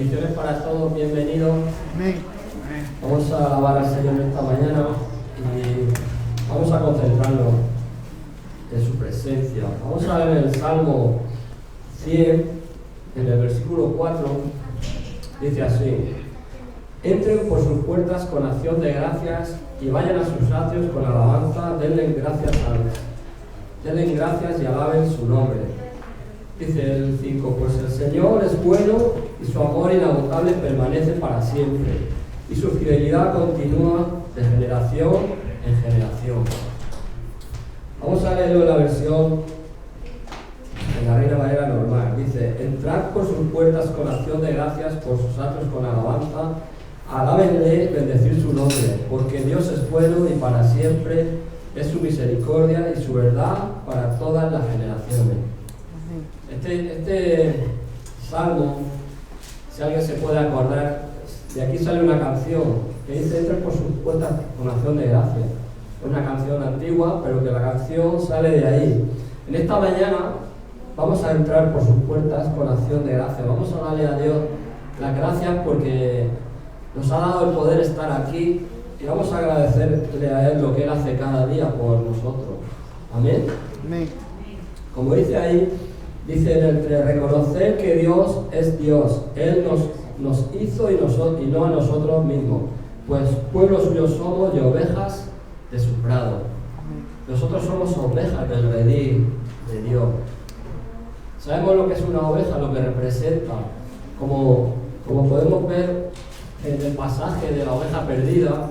Bendiciones para todos, bienvenidos. Amén. Vamos a alabar al Señor esta mañana y vamos a concentrarnos en su presencia. Vamos a ver el Salmo 100, en el versículo 4, dice así: entren por sus puertas con acción de gracias y vayan a sus atrios con alabanza, denle gracias y alaben su nombre. Dice el 5, pues el Señor es bueno y su amor inagotable permanece para siempre, y su fidelidad continúa de generación en generación. Vamos a leerlo en la versión en la Reina Valera normal. Dice: entrad por sus puertas con acción de gracias, por sus atrios con alabanza, alábenle, bendecir su nombre, porque Dios es bueno y para siempre es su misericordia y su verdad para todas las generaciones. Este salmo, si alguien se puede acordar, de aquí sale una canción que dice: entren por sus puertas con acción de gracias. Es una canción antigua, pero que la canción sale de ahí. En esta mañana vamos a entrar por sus puertas con acción de gracias. Vamos a darle a Dios las gracias porque nos ha dado el poder estar aquí, y vamos a agradecerle a Él lo que Él hace cada día por nosotros. Amén. Amén. Como dice ahí, dice en el 3, reconocer que Dios es Dios. Él nos hizo y no a nosotros mismos, pues pueblo suyo somos y ovejas de su prado. Nosotros somos ovejas del redil de Dios. Sabemos lo que es una oveja, lo que representa. Como podemos ver en el pasaje de la oveja perdida,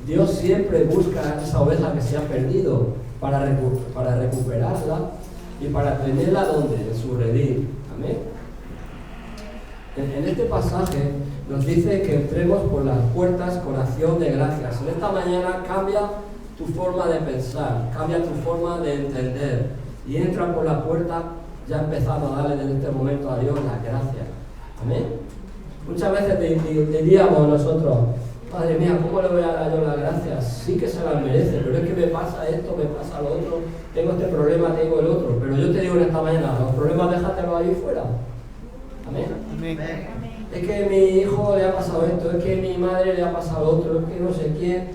Dios siempre busca esa oveja que se ha perdido para recuperarla y para tenerla donde, en su redil. Amén. En este pasaje nos dice que entremos por las puertas con acción de gracias. En esta mañana cambia tu forma de pensar, cambia tu forma de entender y entra por la puerta ya empezando a darle desde este momento a Dios las gracias. Amén. Muchas veces diríamos nosotros: Padre mía, ¿cómo le voy a dar yo las gracias? Sí que se las merece, pero es que me pasa esto, me pasa lo otro, tengo este problema, tengo el otro. Pero yo te digo en esta mañana, los problemas déjatelos ahí fuera. Amén. Amén. Es que a mi hijo le ha pasado esto, es que a mi madre le ha pasado otro, es que no sé quién.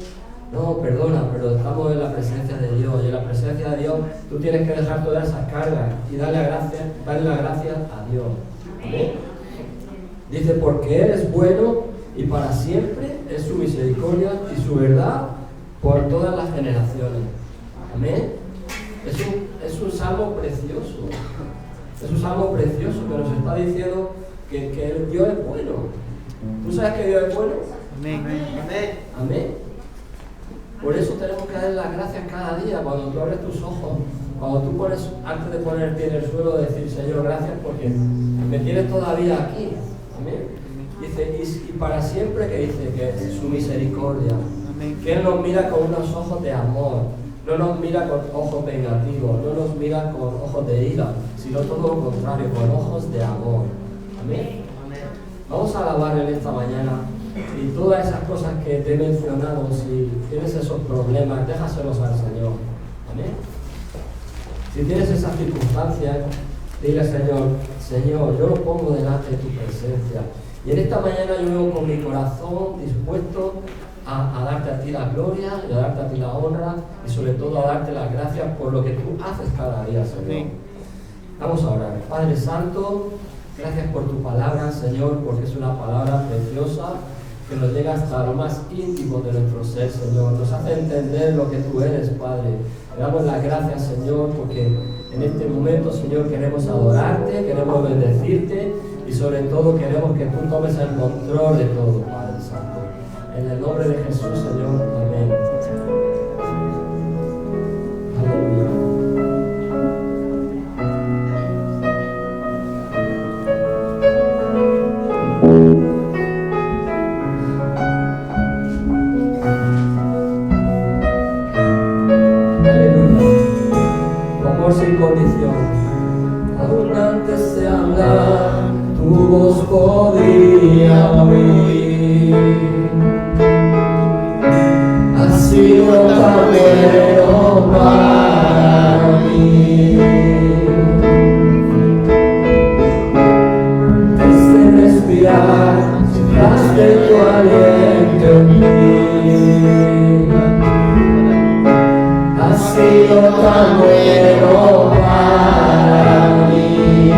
No, perdona, pero estamos en la presencia de Dios, y en la presencia de Dios tú tienes que dejar todas esas cargas y darle las gracias a Dios. Amén. Dice: porque Él es bueno y para siempre es su misericordia y su verdad por todas las generaciones. Amén. Es un salmo precioso. Es un salmo precioso que nos está diciendo que Dios es bueno. ¿Tú sabes que Dios es bueno? Amén. Amén. Por eso tenemos que dar las gracias cada día. Cuando tú abres tus ojos, cuando tú pones, antes de poner el pie en el suelo, decir: Señor, gracias porque me tienes todavía aquí. Amén. Dice, y para siempre, que dice que es su misericordia. Amén. Que Él nos mira con unos ojos de amor, no nos mira con ojos vengativos, no nos mira con ojos de ira, sino todo lo contrario, con ojos de amor. Amén. Vamos a alabar en esta mañana, y todas esas cosas que te he mencionado, si tienes esos problemas, déjaselos al Señor. Amén. Si tienes esas circunstancias, dile al Señor: Señor, yo lo pongo delante de tu presencia. Y en esta mañana yo vengo con mi corazón dispuesto a darte a ti la gloria y a darte a ti la honra, y sobre todo a darte las gracias por lo que tú haces cada día, Señor. Vamos a orar. Padre Santo, gracias por tu palabra, Señor, porque es una palabra preciosa que nos llega hasta lo más íntimo de nuestro ser, Señor. Nos hace entender lo que tú eres, Padre. Te damos las gracias, Señor, porque en este momento, Señor, queremos adorarte, queremos bendecirte, y sobre todo queremos que tú tomes el control de todo, Padre Santo. En el nombre de Jesús, Señor. Amén. Aleluya. Sin condición, aún antes de hablar, tu voz podía oír. respirar, soplaste tu aliento en mí. Has sido tan bueno para mí.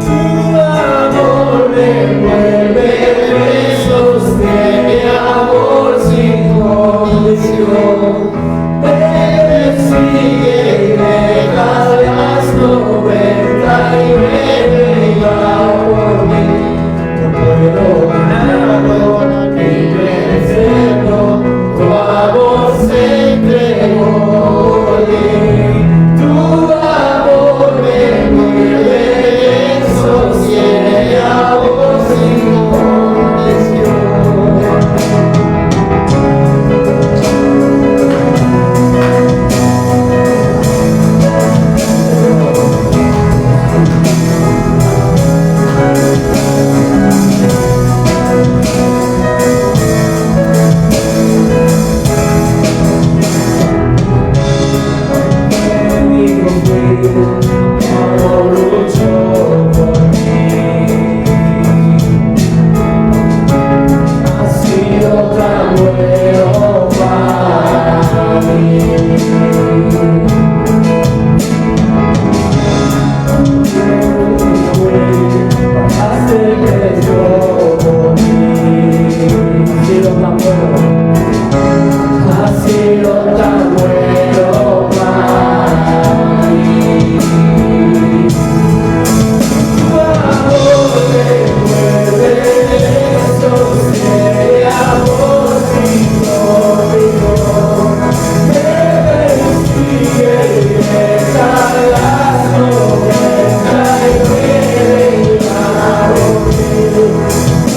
Tu amor me envuelve, me sostiene, amor sin condición. Me persigue y deja las 90 y me venga por mí. No puedo ganarlo ni vencerlo, tu amor se entregó por mí. Tu amor me envuelve, me sostiene, amor sin condición. Amor luchó por mí, ha sido tan bueno para mí. Pagaste el precio por mí, ha sido tan bueno, ha sido tan bueno para mí. Tu amor me envuelve, sostiene, amor sin condición. Me persigue y deja las 90 y me venga por mí.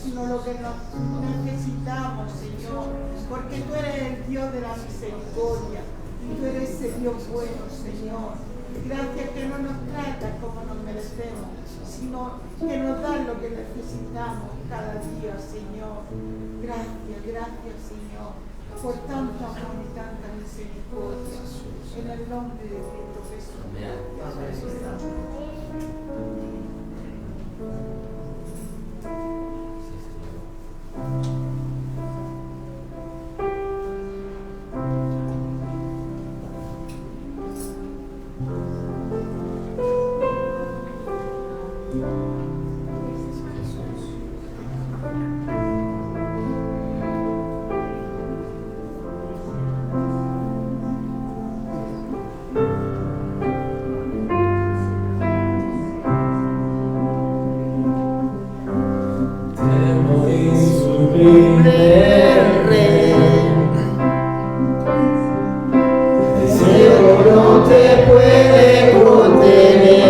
Sino lo que necesitamos, Señor, porque tú eres el Dios de la misericordia y tú eres el Dios bueno, Señor. Gracias que no nos tratas como nos merecemos, sino que nos das lo que necesitamos cada día, Señor. Gracias, Señor, por tanto amor y tanta misericordia. En el nombre de Cristo Jesús. Te puede contener.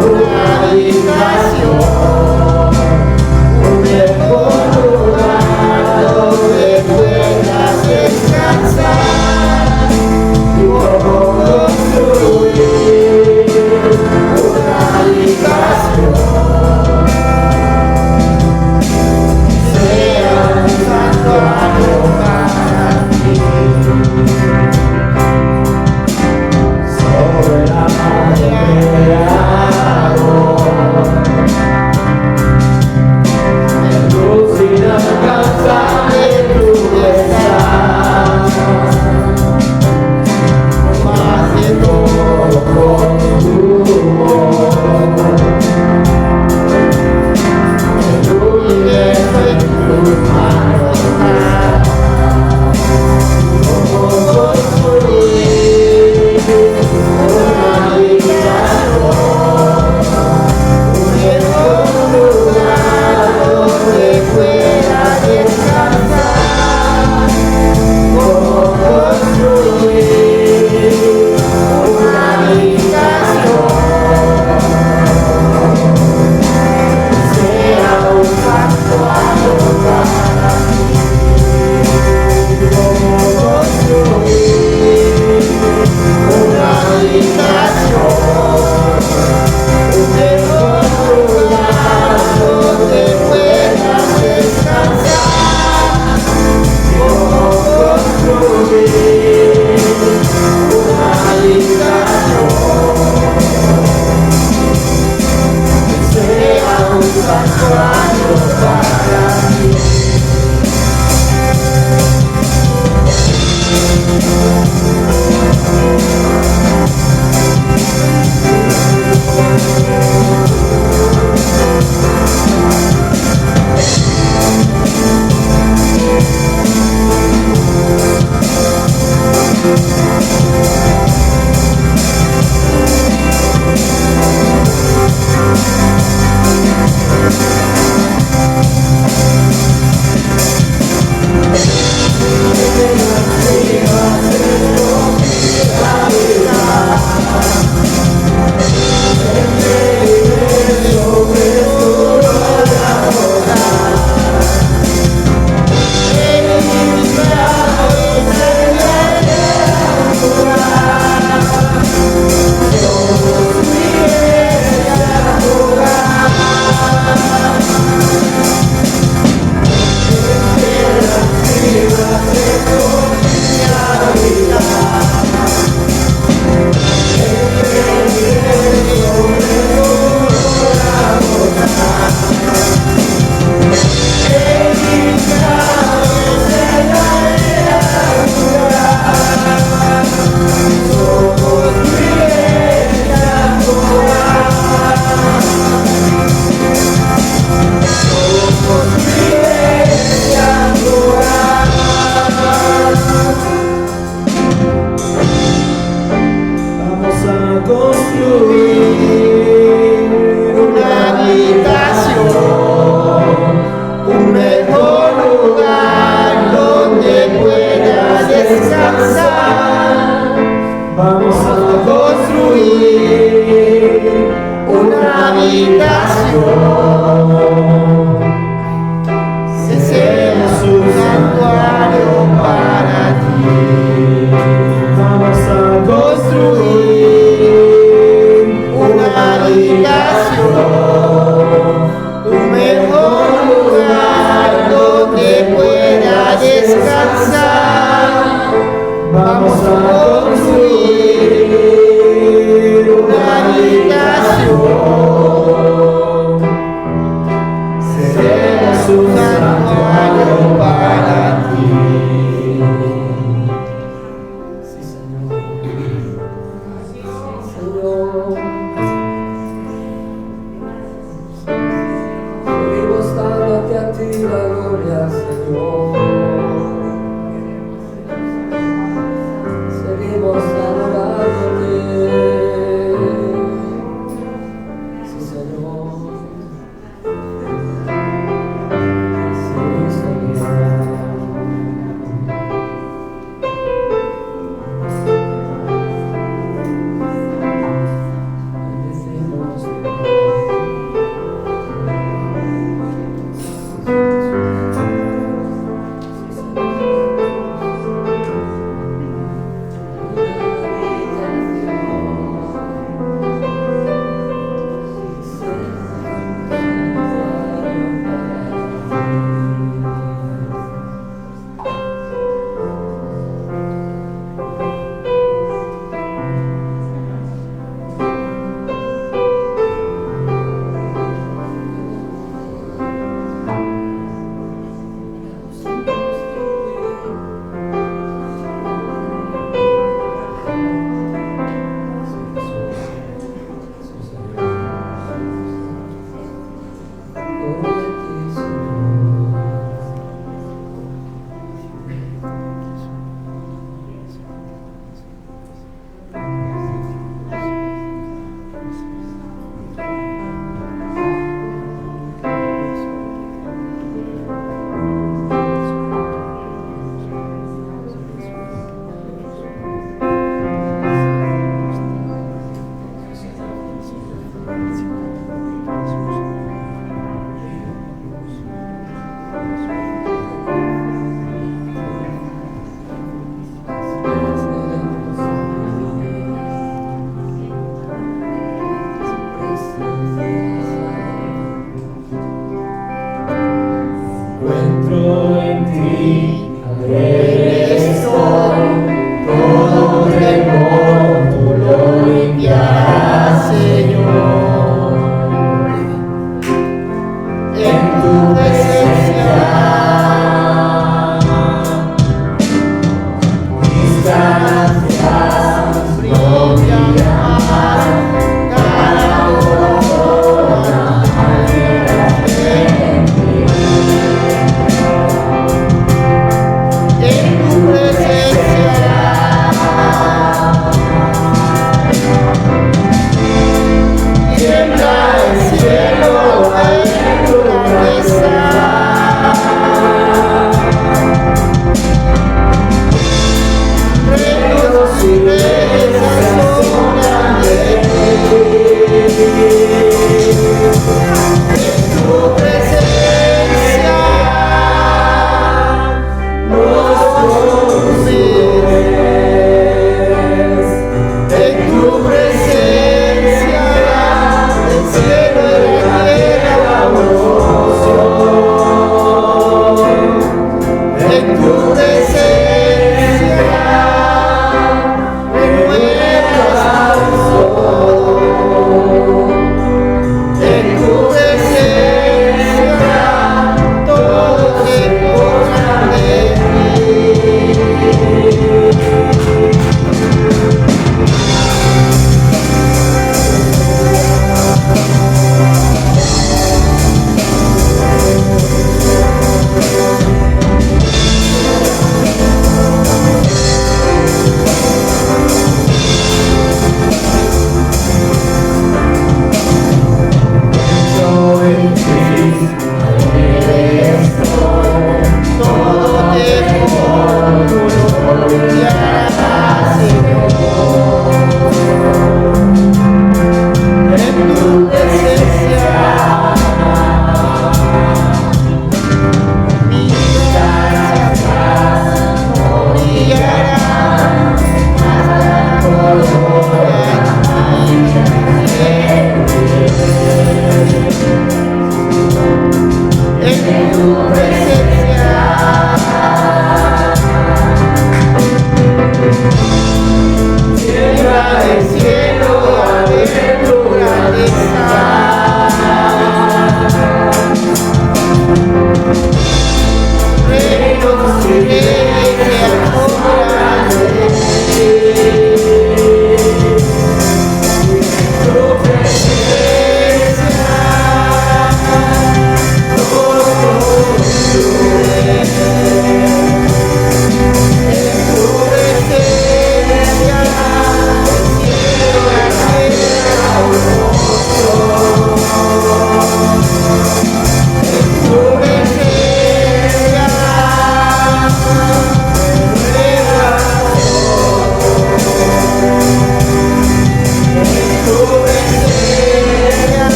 Una habitación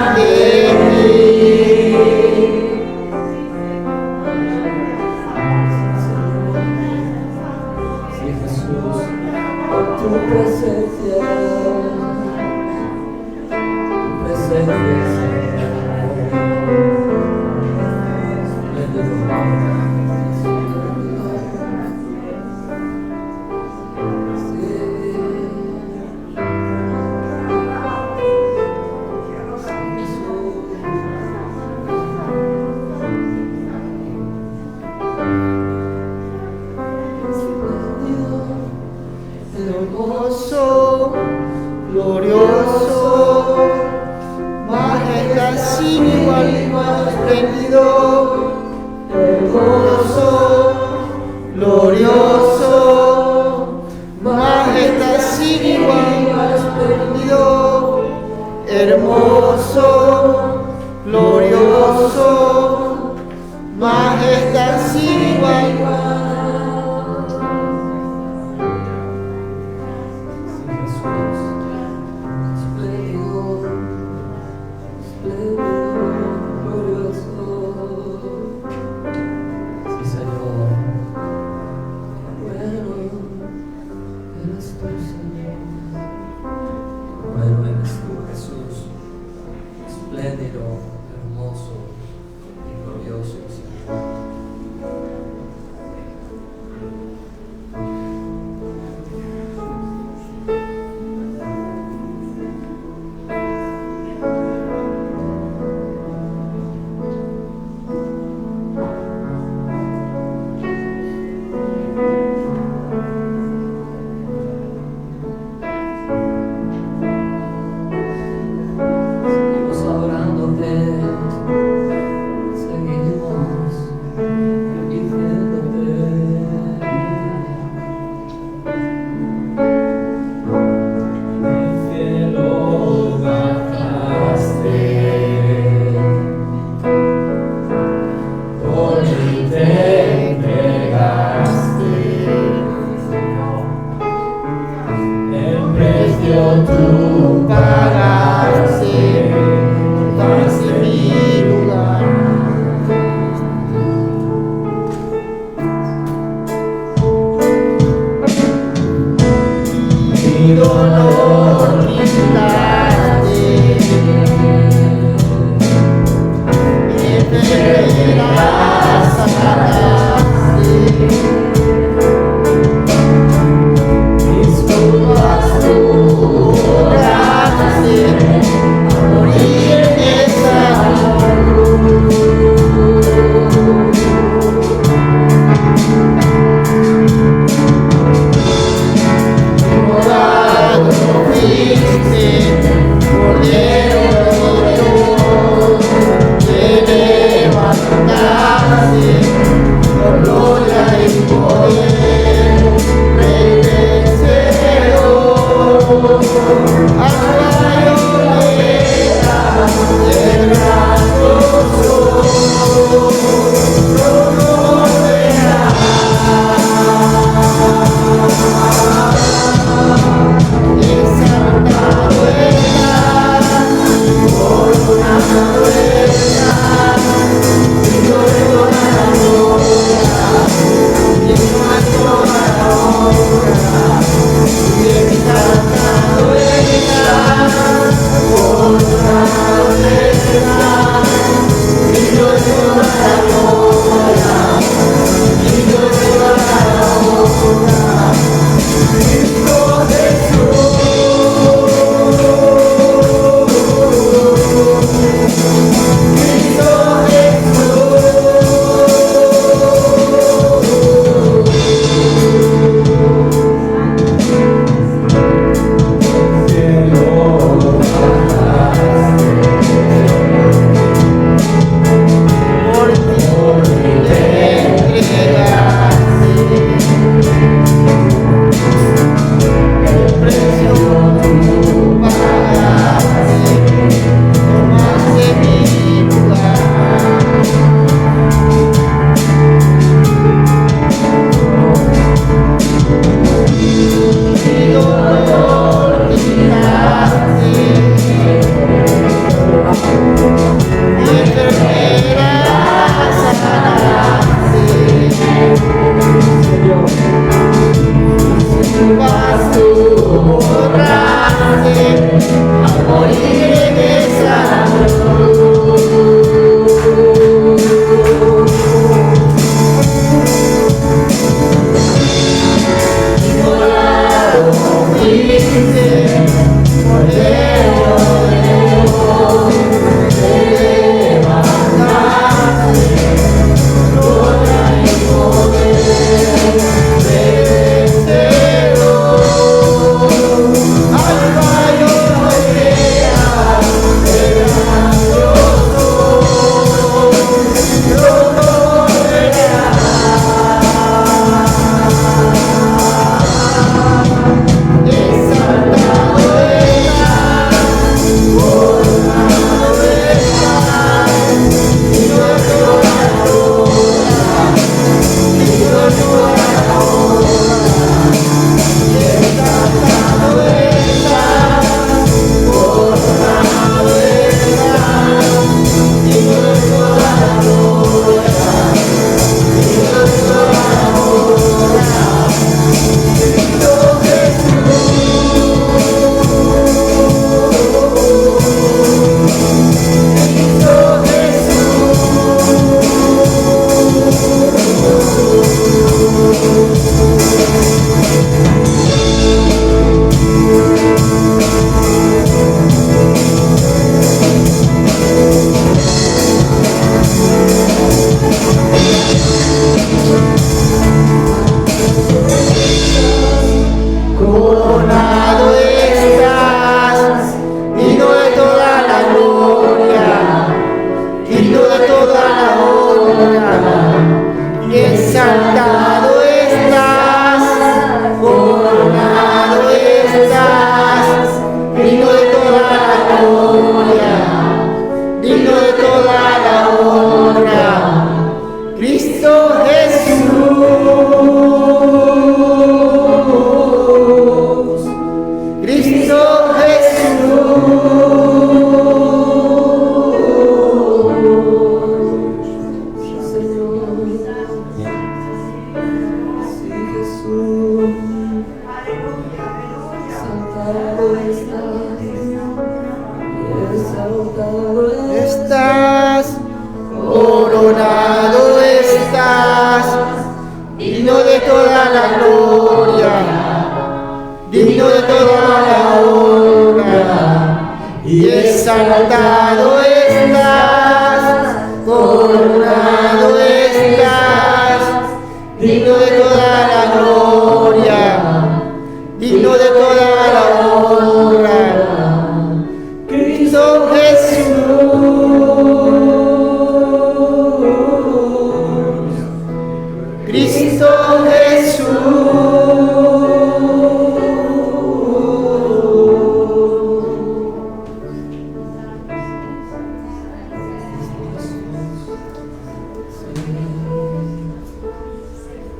ante ti. Sí, Jesús, tu presencia, Hermoso, glorioso, majestad sin igual, espléndido, hermoso, glorioso, majestad sin igual, espléndido, hermoso, glorioso, majestad sin igual. estás, coronado estás, digno de toda la gloria, digno de toda la honra, y exaltado estás, coronado estás, digno de toda la gloria, digno de toda la honra, Cristo Jesús. Cristo Jesús.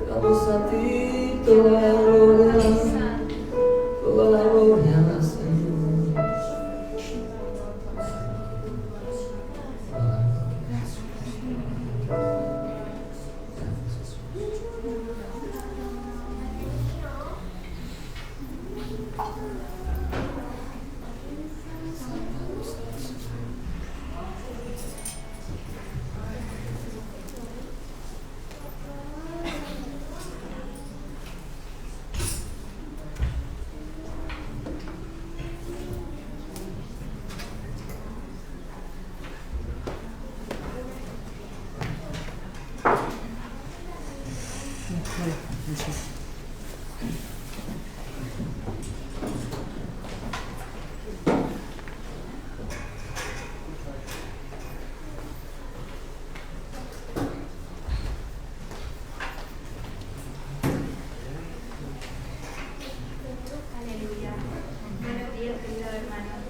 Damos a ti toda la gloria, Señor. Aleluya. Buenos días, queridos hermanos.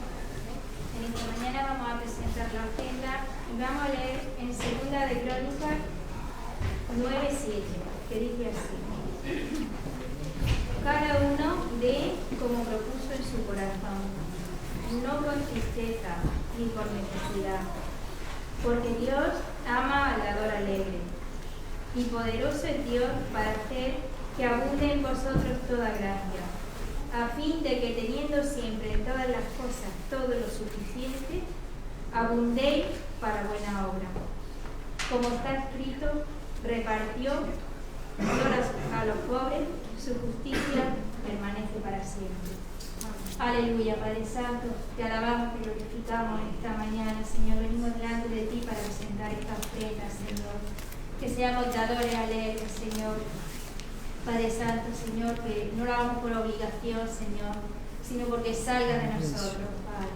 En esta mañana vamos a presentar la ofrenda y vamos a leer en 2 de Crónicas 9:7, que dice así: cada uno dé como propuso en su corazón, no con tristeza ni por necesidad, porque Dios ama al dador alegre, y poderoso es Dios para hacer que abunde en vosotros toda gracia, a fin de que teniendo siempre en todas las cosas todo lo suficiente, abundéis para buena obra. Como está escrito, repartió a los pobres, su justicia permanece para siempre. Aleluya, Padre Santo, te alabamos, te glorificamos en esta mañana, Señor. Venimos delante de ti para presentar esta ofrenda, Señor. Que seamos dadores alegres, Señor. Padre Santo, Señor, que no lo hagamos por obligación, Señor, sino porque salga de nosotros, Padre.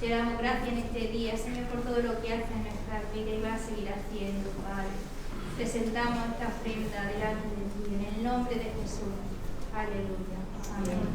Te damos gracias en este día, Señor, por todo lo que hace en nuestra vida y va a seguir haciendo, Padre. Presentamos esta ofrenda delante de ti, en el nombre de Jesús. Aleluya. Amén.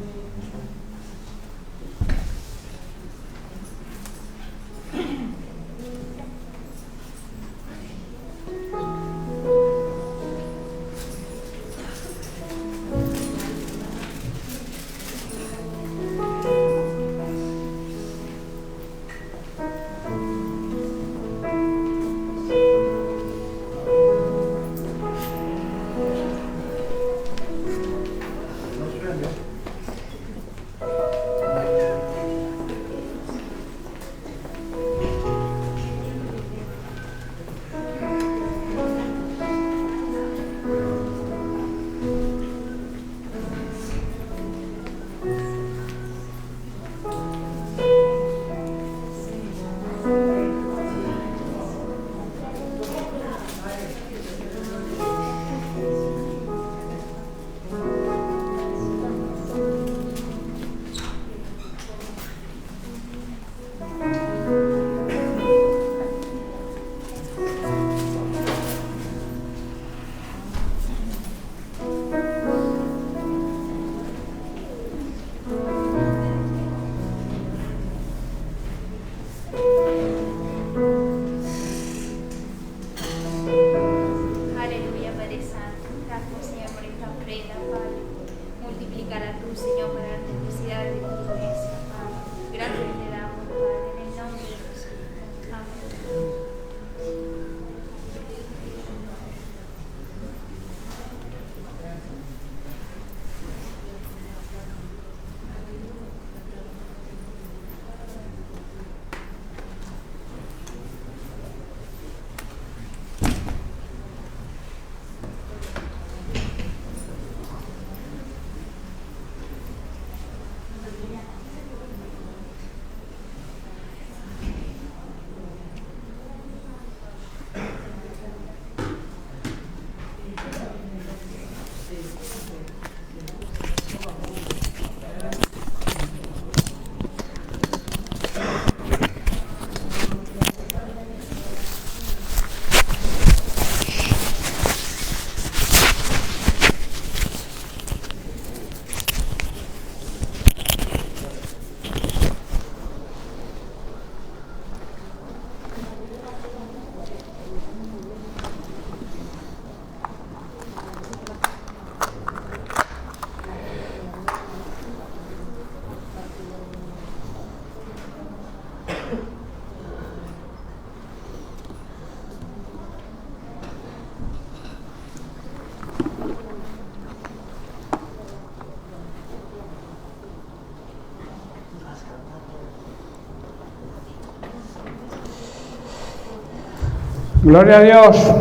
Gloria a Dios.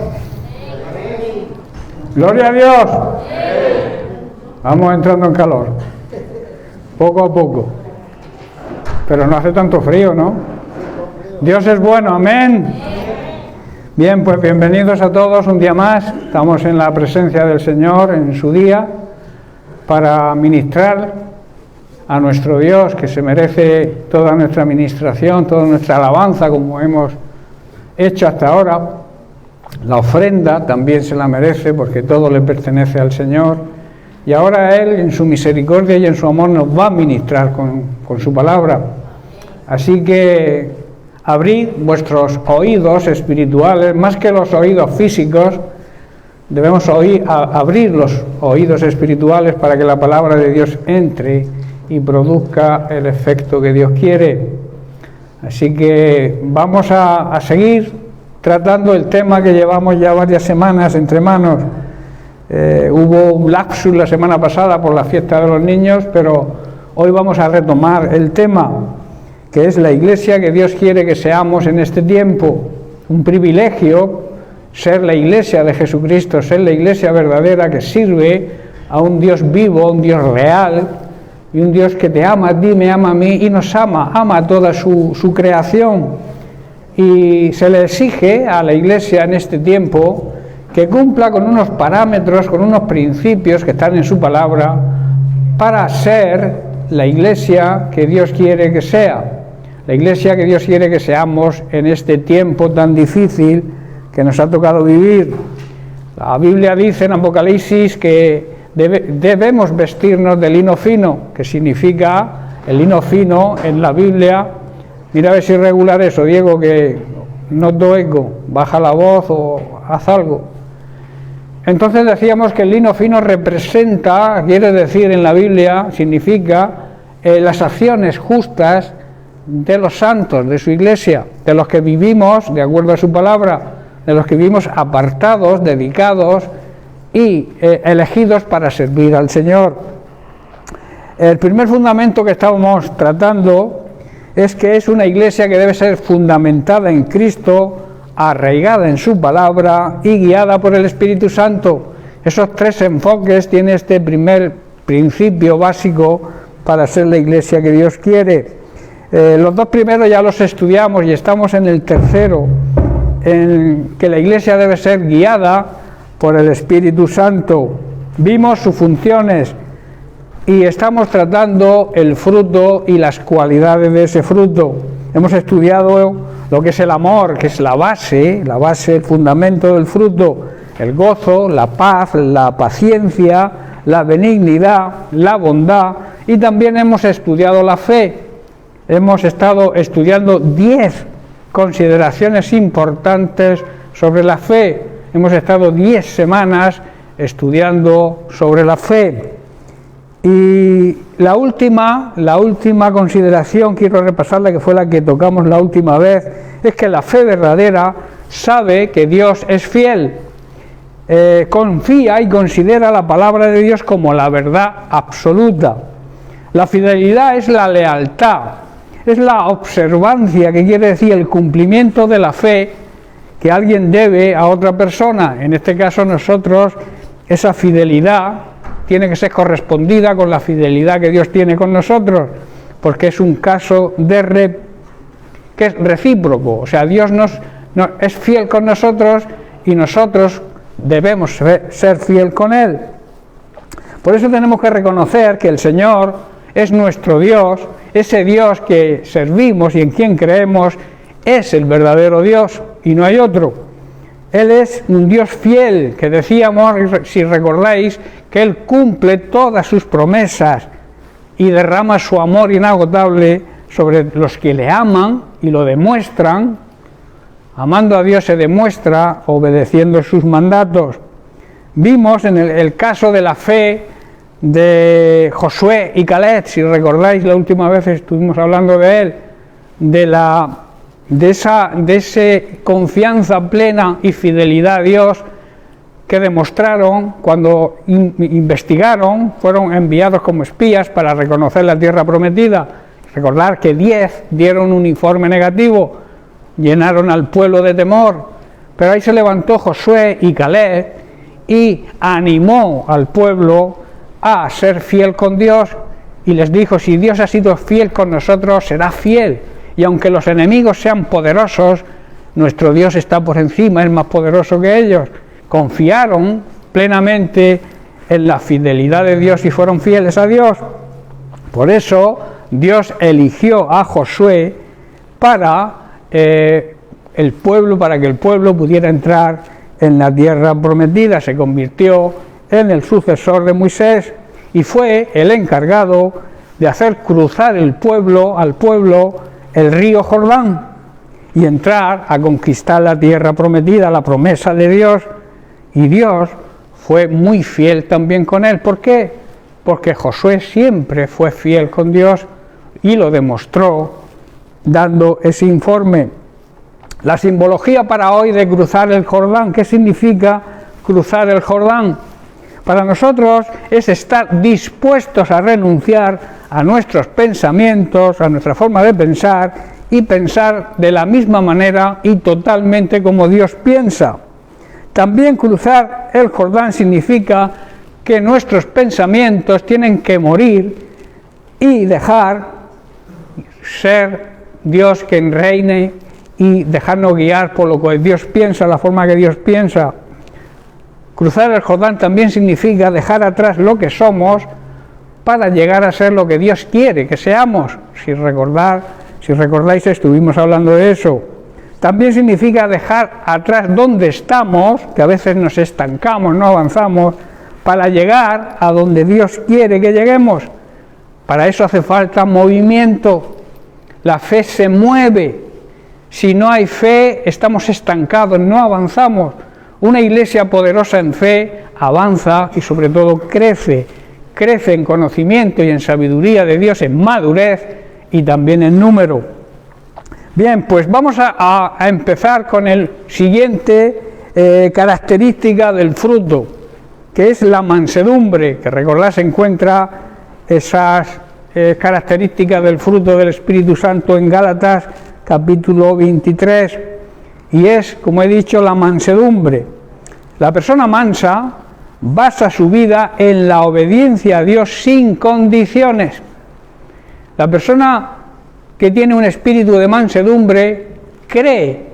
Gloria a Dios. Vamos entrando en calor. Poco a poco. Pero no hace tanto frío, ¿no? Dios es bueno, amén. Bien, pues bienvenidos a todos un día más. Estamos en la presencia del Señor en su día para ministrar a nuestro Dios, que se merece toda nuestra ministración, toda nuestra alabanza, como hemos hecho hasta ahora. La ofrenda también se la merece, porque todo le pertenece al Señor. Y ahora Él, en su misericordia y en su amor, nos va a ministrar con su palabra. Así que abrid vuestros oídos espirituales, más que los oídos físicos. Debemos abrir los oídos espirituales para que la palabra de Dios entre y produzca el efecto que Dios quiere. Así que vamos a seguir tratando el tema que llevamos ya varias semanas entre manos. Hubo un lapsus la semana pasada por la fiesta de los niños, pero hoy vamos a retomar el tema, que es la iglesia que Dios quiere que seamos en este tiempo. Un privilegio ser la iglesia de Jesucristo, ser la iglesia verdadera que sirve a un Dios vivo, un Dios real, y un Dios que te ama a ti, me ama a mí y nos ama a toda su creación. Y se le exige a la iglesia en este tiempo que cumpla con unos parámetros, con unos principios que están en su palabra, para ser la iglesia que Dios quiere que sea, la iglesia que Dios quiere que seamos en este tiempo tan difícil que nos ha tocado vivir. La Biblia dice en Apocalipsis que debemos vestirnos de lino fino, que significa el lino fino en la Biblia. Mira a ver si regular eso, Diego, que noto eco, baja la voz o haz algo. Entonces decíamos que el lino fino representa, quiere decir en la Biblia, significa las acciones justas de los santos, de su iglesia, de los que vivimos de acuerdo a su palabra, de los que vivimos apartados, dedicados y elegidos para servir al Señor. El primer fundamento que estábamos tratando es que es una iglesia que debe ser fundamentada en Cristo, arraigada en su palabra y guiada por el Espíritu Santo. Esos tres enfoques tiene este primer principio básico para ser la iglesia que Dios quiere. Los dos primeros ya los estudiamos y estamos en el tercero, en que la iglesia debe ser guiada por el Espíritu Santo. Vimos sus funciones y estamos tratando el fruto y las cualidades de ese fruto. Hemos estudiado lo que es el amor, que es la base, el fundamento del fruto, el gozo, la paz, la paciencia, la benignidad, la bondad, y también hemos estudiado la fe. Hemos estado estudiando 10 consideraciones importantes sobre la fe. Hemos estado 10 semanas estudiando sobre la fe. Y la última consideración, quiero repasarla, que fue la que tocamos la última vez, es que la fe verdadera sabe que Dios es fiel, confía y considera la palabra de Dios como la verdad absoluta. La fidelidad es la lealtad, es la observancia, que quiere decir el cumplimiento de la fe que alguien debe a otra persona. En este caso nosotros, esa fidelidad tiene que ser correspondida con la fidelidad que Dios tiene con nosotros, porque es un caso que es recíproco. O sea, Dios es fiel con nosotros y nosotros debemos ser fiel con Él. Por eso tenemos que reconocer que el Señor es nuestro Dios, ese Dios que servimos y en quien creemos es el verdadero Dios y no hay otro. Él es un Dios fiel, que decíamos, si recordáis, que Él cumple todas sus promesas y derrama su amor inagotable sobre los que le aman y lo demuestran. Amando a Dios se demuestra obedeciendo sus mandatos. Vimos en el caso de la fe de Josué y Caleb, si recordáis, la última vez estuvimos hablando de él, de esa confianza plena y fidelidad a Dios que demostraron cuando investigaron, fueron enviados como espías para reconocer la tierra prometida. Recordar que 10 dieron un informe negativo, llenaron al pueblo de temor, Pero ahí se levantó Josué y Caleb y animó al pueblo a ser fiel con Dios y les dijo: si Dios ha sido fiel con nosotros, será fiel, y aunque los enemigos sean poderosos, nuestro Dios está por encima, es más poderoso que ellos. Confiaron plenamente en la fidelidad de Dios y fueron fieles a Dios. Por eso Dios eligió a Josué para el pueblo, para que el pueblo pudiera entrar en la tierra prometida. Se convirtió en el sucesor de Moisés y fue el encargado de hacer cruzar al pueblo el río Jordán y entrar a conquistar la tierra prometida, la promesa de Dios. Y Dios fue muy fiel también con él. ¿Por qué? Porque Josué siempre fue fiel con Dios y lo demostró dando ese informe. La simbología para hoy de cruzar el Jordán, ¿qué significa cruzar el Jordán? Para nosotros es estar dispuestos a renunciar a nuestros pensamientos, a nuestra forma de pensar, y pensar de la misma manera y totalmente como Dios piensa. También cruzar el Jordán significa que nuestros pensamientos tienen que morir y dejar ser Dios quien reine y dejarnos guiar por lo que Dios piensa, la forma que Dios piensa. Cruzar el Jordán también significa dejar atrás lo que somos para llegar a ser lo que Dios quiere que seamos. Si recordáis, estuvimos hablando de eso. También significa dejar atrás donde estamos, que a veces nos estancamos, no avanzamos, para llegar a donde Dios quiere que lleguemos. Para eso hace falta movimiento. La fe se mueve. Si no hay fe, estamos estancados, no avanzamos. Una iglesia poderosa en fe avanza y sobre todo crece en conocimiento y en sabiduría de Dios, en madurez y también en número. Bien, pues vamos a empezar con el siguiente característica del fruto, que es la mansedumbre, que recordad se encuentra esas características del fruto del Espíritu Santo en Gálatas capítulo 23, y es, como he dicho, la mansedumbre. La persona mansa basa su vida en la obediencia a Dios sin condiciones. La persona que tiene un espíritu de mansedumbre cree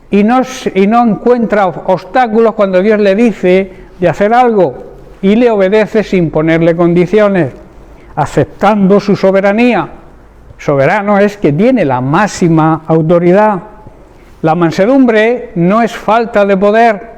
y no encuentra obstáculos cuando Dios le dice de hacer algo y le obedece sin ponerle condiciones, aceptando su soberanía. Soberano es que tiene la máxima autoridad. La mansedumbre no es falta de poder.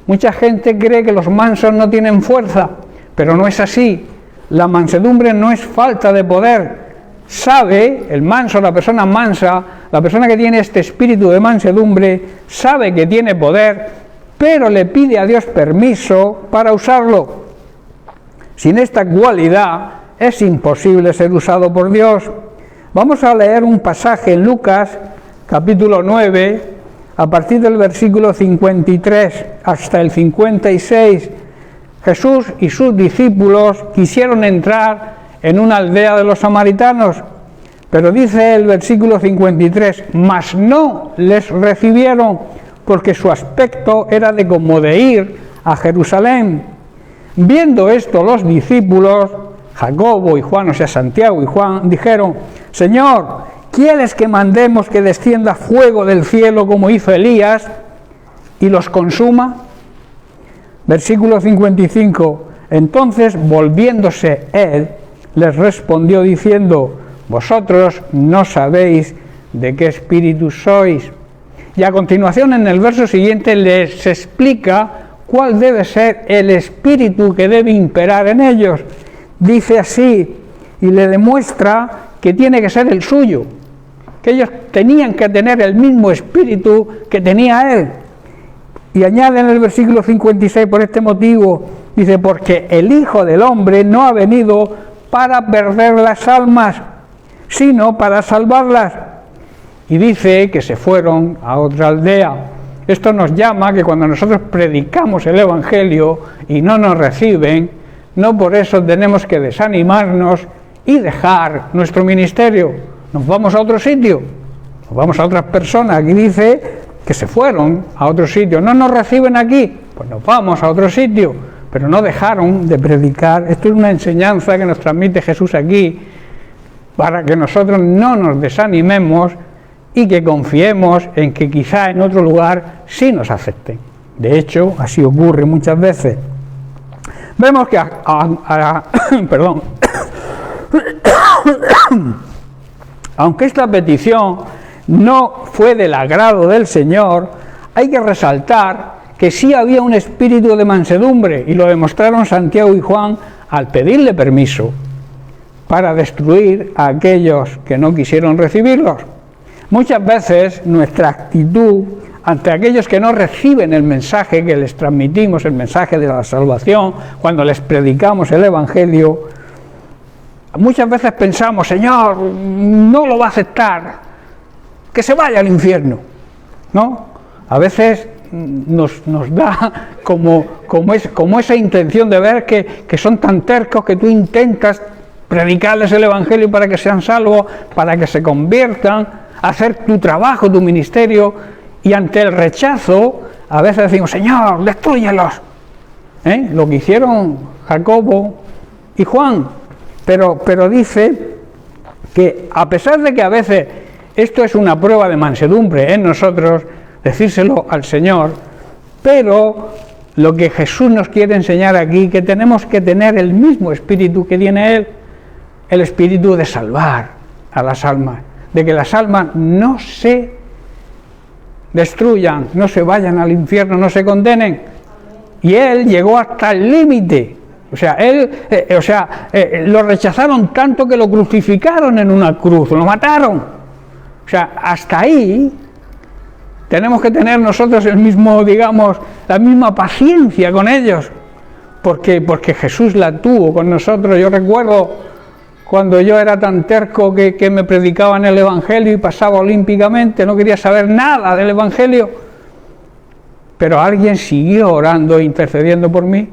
Mucha gente cree que los mansos no tienen fuerza, pero no es así. La mansedumbre no es falta de poder. Sabe, el manso, la persona mansa, la persona que tiene este espíritu de mansedumbre, sabe que tiene poder, pero le pide a Dios permiso para usarlo. Sin esta cualidad es imposible ser usado por Dios. Vamos a leer un pasaje en Lucas, capítulo 9, a partir del versículo 53 hasta el 56. Jesús y sus discípulos quisieron entrar en una aldea de los samaritanos, pero dice el versículo 53, mas no les recibieron, porque su aspecto era de como de ir a Jerusalén. Viendo esto los discípulos, Jacobo y Juan, o sea Santiago y Juan, dijeron, Señor, ¿quieres que mandemos que descienda fuego del cielo como hizo Elías y los consuma? Versículo 55, entonces volviéndose él, les respondió diciendo, vosotros no sabéis de qué espíritu sois. Y a continuación en el verso siguiente les explica cuál debe ser el espíritu que debe imperar en ellos. Dice así, y le demuestra que tiene que ser el suyo, que ellos tenían que tener el mismo espíritu que tenía él. Y añade en el versículo 56, por este motivo, dice, porque el Hijo del Hombre no ha venido para perder las almas, sino para salvarlas. Y dice que se fueron a otra aldea. Esto nos llama que cuando nosotros predicamos el Evangelio y no nos reciben, no por eso tenemos que desanimarnos y dejar nuestro ministerio. Nos vamos a otro sitio, nos vamos a otras personas. Aquí dice que se fueron a otro sitio. No nos reciben aquí, pues nos vamos a otro sitio, pero no dejaron de predicar. Esto es una enseñanza que nos transmite Jesús aquí, para que nosotros no nos desanimemos y que confiemos en que quizá en otro lugar sí nos acepten. De hecho, así ocurre muchas veces. Vemos que perdón, aunque esta petición no fue del agrado del Señor, hay que resaltar que sí había un espíritu de mansedumbre, y lo demostraron Santiago y Juan al pedirle permiso para destruir a aquellos que no quisieron recibirlos. Muchas veces nuestra actitud ante aquellos que no reciben el mensaje que les transmitimos, el mensaje de la salvación, cuando les predicamos el Evangelio, muchas veces pensamos: Señor, no lo va a aceptar, que se vaya al infierno, ¿no? A veces nos da como esa intención de ver que son tan tercos que tú intentas predicarles el Evangelio para que sean salvos, para que se conviertan, hacer tu trabajo, tu ministerio, y ante el rechazo a veces decimos: Señor, destrúyelos, lo que hicieron Jacobo y Juan. Pero dice que a pesar de que a veces esto es una prueba de mansedumbre en nosotros, decírselo al Señor, pero lo que Jesús nos quiere enseñar aquí, que tenemos que tener el mismo espíritu que tiene Él, el espíritu de salvar a las almas, de que las almas no se destruyan, no se vayan al infierno, no se condenen. Y Él llegó hasta el límite. O sea, lo rechazaron tanto que lo crucificaron en una cruz, lo mataron. O sea, hasta ahí tenemos que tener nosotros el mismo, digamos, la misma paciencia con ellos, porque Jesús la tuvo con nosotros. Yo recuerdo cuando yo era tan terco que me predicaban el Evangelio y pasaba olímpicamente, no quería saber nada del Evangelio, pero alguien siguió orando e intercediendo por mí.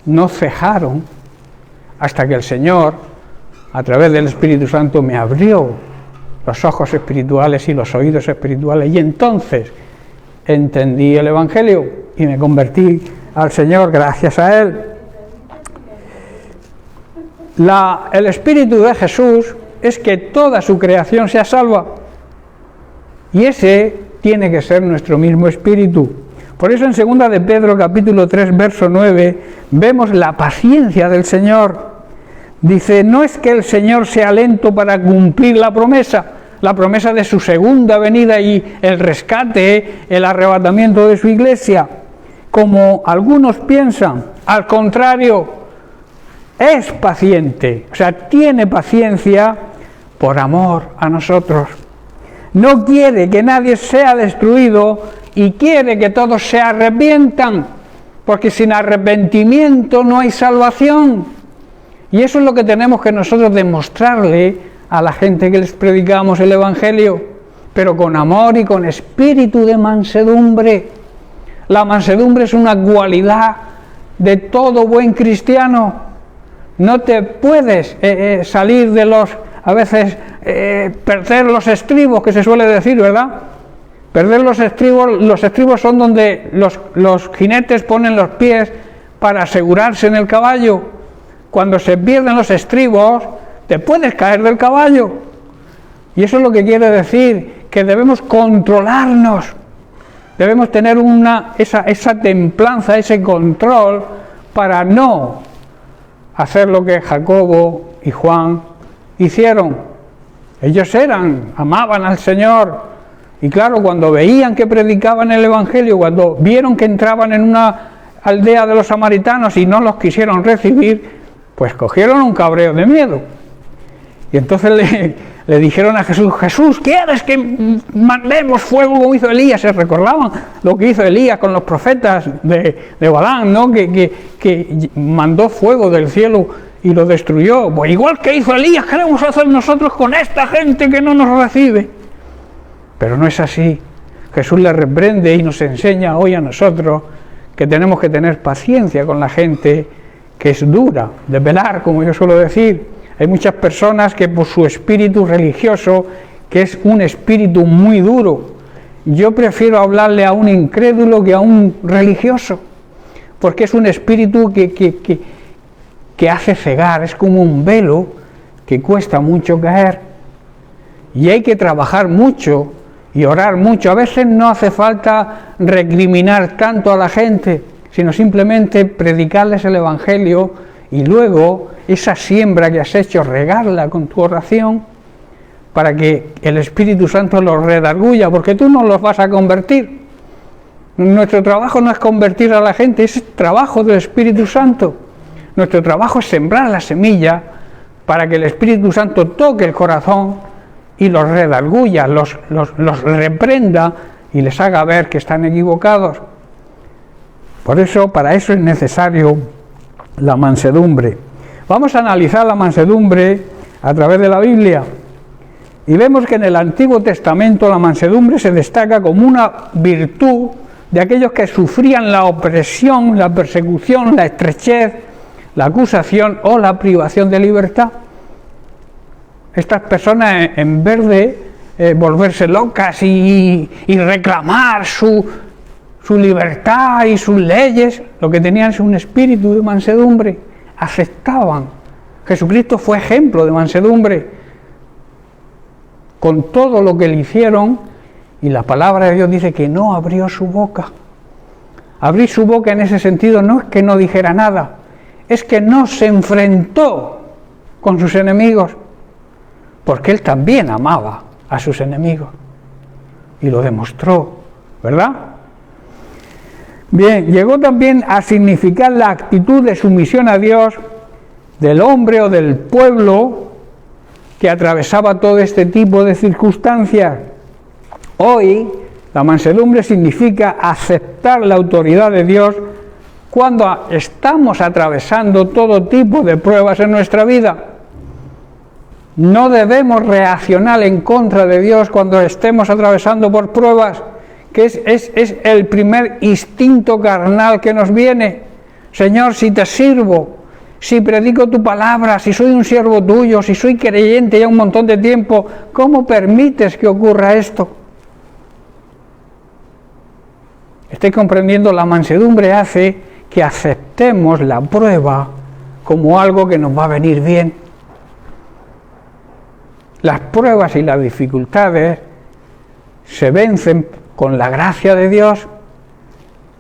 No cejaron hasta que el Señor, a través del Espíritu Santo, me abrió los ojos espirituales y los oídos espirituales, y entonces entendí el Evangelio y me convertí al Señor gracias a Él. El Espíritu de Jesús es que toda su creación sea salva, y ese tiene que ser nuestro mismo espíritu. Por eso en 2 de Pedro capítulo 3 verso 9 vemos la paciencia del Señor. Dice: no es que el Señor sea lento para cumplir la promesa de su segunda venida y el rescate, el arrebatamiento de su iglesia, como algunos piensan. Al contrario, es paciente, o sea, tiene paciencia por amor a nosotros. No quiere que nadie sea destruido y quiere que todos se arrepientan, porque sin arrepentimiento no hay salvación. Y eso es lo que tenemos que nosotros demostrarle a la gente que les predicamos el Evangelio, pero con amor y con espíritu de mansedumbre. La mansedumbre es una cualidad de todo buen cristiano. No te puedes salir de a veces perder los estribos, que se suele decir, ¿verdad? Perder los estribos son donde los jinetes ponen los pies para asegurarse en el caballo. Cuando se pierden los estribos, te puedes caer del caballo. Y eso es lo que quiere decir, que debemos controlarnos. Debemos tener esa templanza, ese control, para no hacer lo que Jacobo y Juan hicieron. Ellos amaban al Señor. Y claro, cuando veían que predicaban el Evangelio, cuando vieron que entraban en una aldea de los samaritanos y no los quisieron recibir, pues cogieron un cabreo de miedo. Y entonces le dijeron a Jesús: Jesús, ¿quieres que mandemos fuego como hizo Elías? Se recordaban lo que hizo Elías con los profetas de Balán, ¿no? Que mandó fuego del cielo y lo destruyó. Pues igual que hizo Elías, queremos hacer nosotros con esta gente que no nos recibe. Pero no es así. Jesús le reprende y nos enseña hoy a nosotros que tenemos que tener paciencia con la gente que es dura, de pelar, como yo suelo decir. Hay muchas personas que por su espíritu religioso, que es un espíritu muy duro, yo prefiero hablarle a un incrédulo que a un religioso, porque es un espíritu que hace cegar, es como un velo que cuesta mucho caer, y hay que trabajar mucho y orar mucho. A veces no hace falta recriminar tanto a la gente, sino simplemente predicarles el Evangelio y luego esa siembra que has hecho, regarla con tu oración para que el Espíritu Santo los redarguya, porque tú no los vas a convertir. Nuestro trabajo no es convertir a la gente, es trabajo del Espíritu Santo. Nuestro trabajo es sembrar la semilla para que el Espíritu Santo toque el corazón y los redarguya, los reprenda y les haga ver que están equivocados. Por eso, para eso es necesario la mansedumbre. Vamos a analizar la mansedumbre a través de la Biblia. Y vemos que en el Antiguo Testamento la mansedumbre se destaca como una virtud de aquellos que sufrían la opresión, la persecución, la estrechez, la acusación o la privación de libertad. Estas personas, en vez de volverse locas y reclamar su libertad y sus leyes, lo que tenían es un espíritu de mansedumbre, aceptaban. Jesucristo fue ejemplo de mansedumbre, con todo lo que le hicieron, y la palabra de Dios dice que no abrió su boca. Abrir su boca en ese sentido no es que no dijera nada, es que no se enfrentó con sus enemigos, porque él también amaba a sus enemigos, y lo demostró, ¿verdad? Bien, llegó también a significar la actitud de sumisión a Dios del hombre o del pueblo que atravesaba todo este tipo de circunstancias. Hoy, la mansedumbre significa aceptar la autoridad de Dios cuando estamos atravesando todo tipo de pruebas en nuestra vida. No debemos reaccionar en contra de Dios cuando estemos atravesando por pruebas, que es el primer instinto carnal que nos viene. Señor, si te sirvo, si predico tu palabra, si soy un siervo tuyo, si soy creyente ya un montón de tiempo, ¿cómo permites que ocurra esto? Estoy comprendiendo, la mansedumbre hace que aceptemos la prueba como algo que nos va a venir bien. Las pruebas y las dificultades se vencen con la gracia de Dios,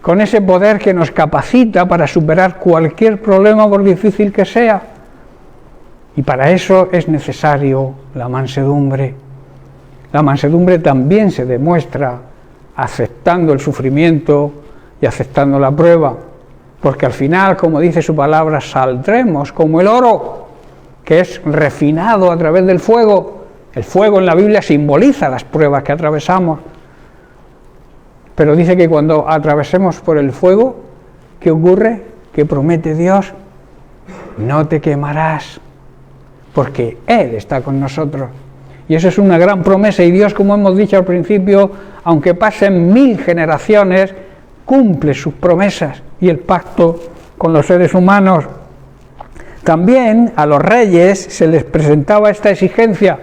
con ese poder que nos capacita para superar cualquier problema por difícil que sea. Y para eso es necesario la mansedumbre. La mansedumbre también se demuestra aceptando el sufrimiento y aceptando la prueba, porque al final, como dice su palabra, saldremos como el oro, que es refinado a través del fuego. El fuego en la Biblia simboliza las pruebas que atravesamos. Pero dice que cuando atravesemos por el fuego, ¿qué ocurre? ¿Qué promete Dios? No te quemarás, porque Él está con nosotros. Y eso es una gran promesa, y Dios, como hemos dicho al principio, aunque pasen 1000 generaciones, cumple sus promesas y el pacto con los seres humanos. También a los reyes se les presentaba esta exigencia.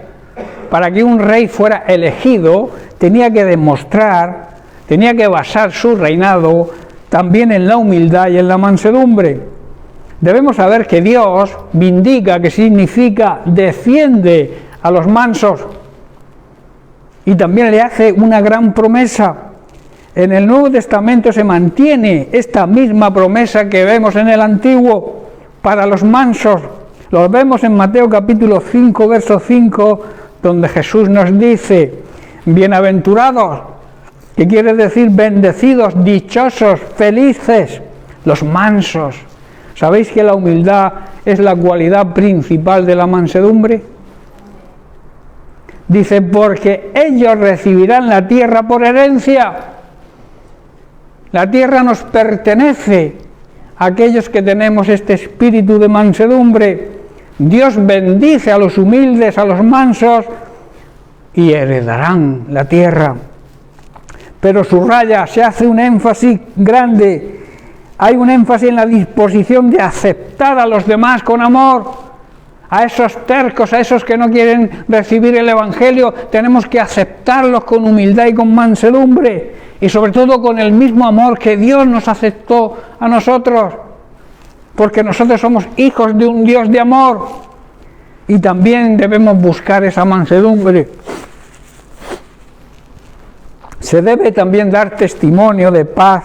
Para que un rey fuera elegido, tenía que demostrar, tenía que basar su reinado también en la humildad y en la mansedumbre. Debemos saber que Dios vindica, que significa defiende a los mansos, y también le hace una gran promesa. En el Nuevo Testamento se mantiene esta misma promesa que vemos en el Antiguo para los mansos. Lo vemos en Mateo capítulo 5, verso 5, donde Jesús nos dice: bienaventurados, que quiere decir bendecidos, dichosos, felices, los mansos. ¿Sabéis que la humildad es la cualidad principal de la mansedumbre? Dice, porque ellos recibirán la tierra por herencia. La tierra nos pertenece a aquellos que tenemos este espíritu de mansedumbre. Dios bendice a los humildes, a los mansos, y heredarán la tierra. Pero subraya, se hace un énfasis grande. Hay un énfasis en la disposición de aceptar a los demás con amor, A esos tercos, a esos que no quieren recibir el Evangelio, tenemos que aceptarlos con humildad y con mansedumbre, y sobre todo con el mismo amor que Dios nos aceptó a nosotros, porque nosotros somos hijos de un Dios de amor, y también debemos buscar esa mansedumbre. Se debe también dar testimonio de paz,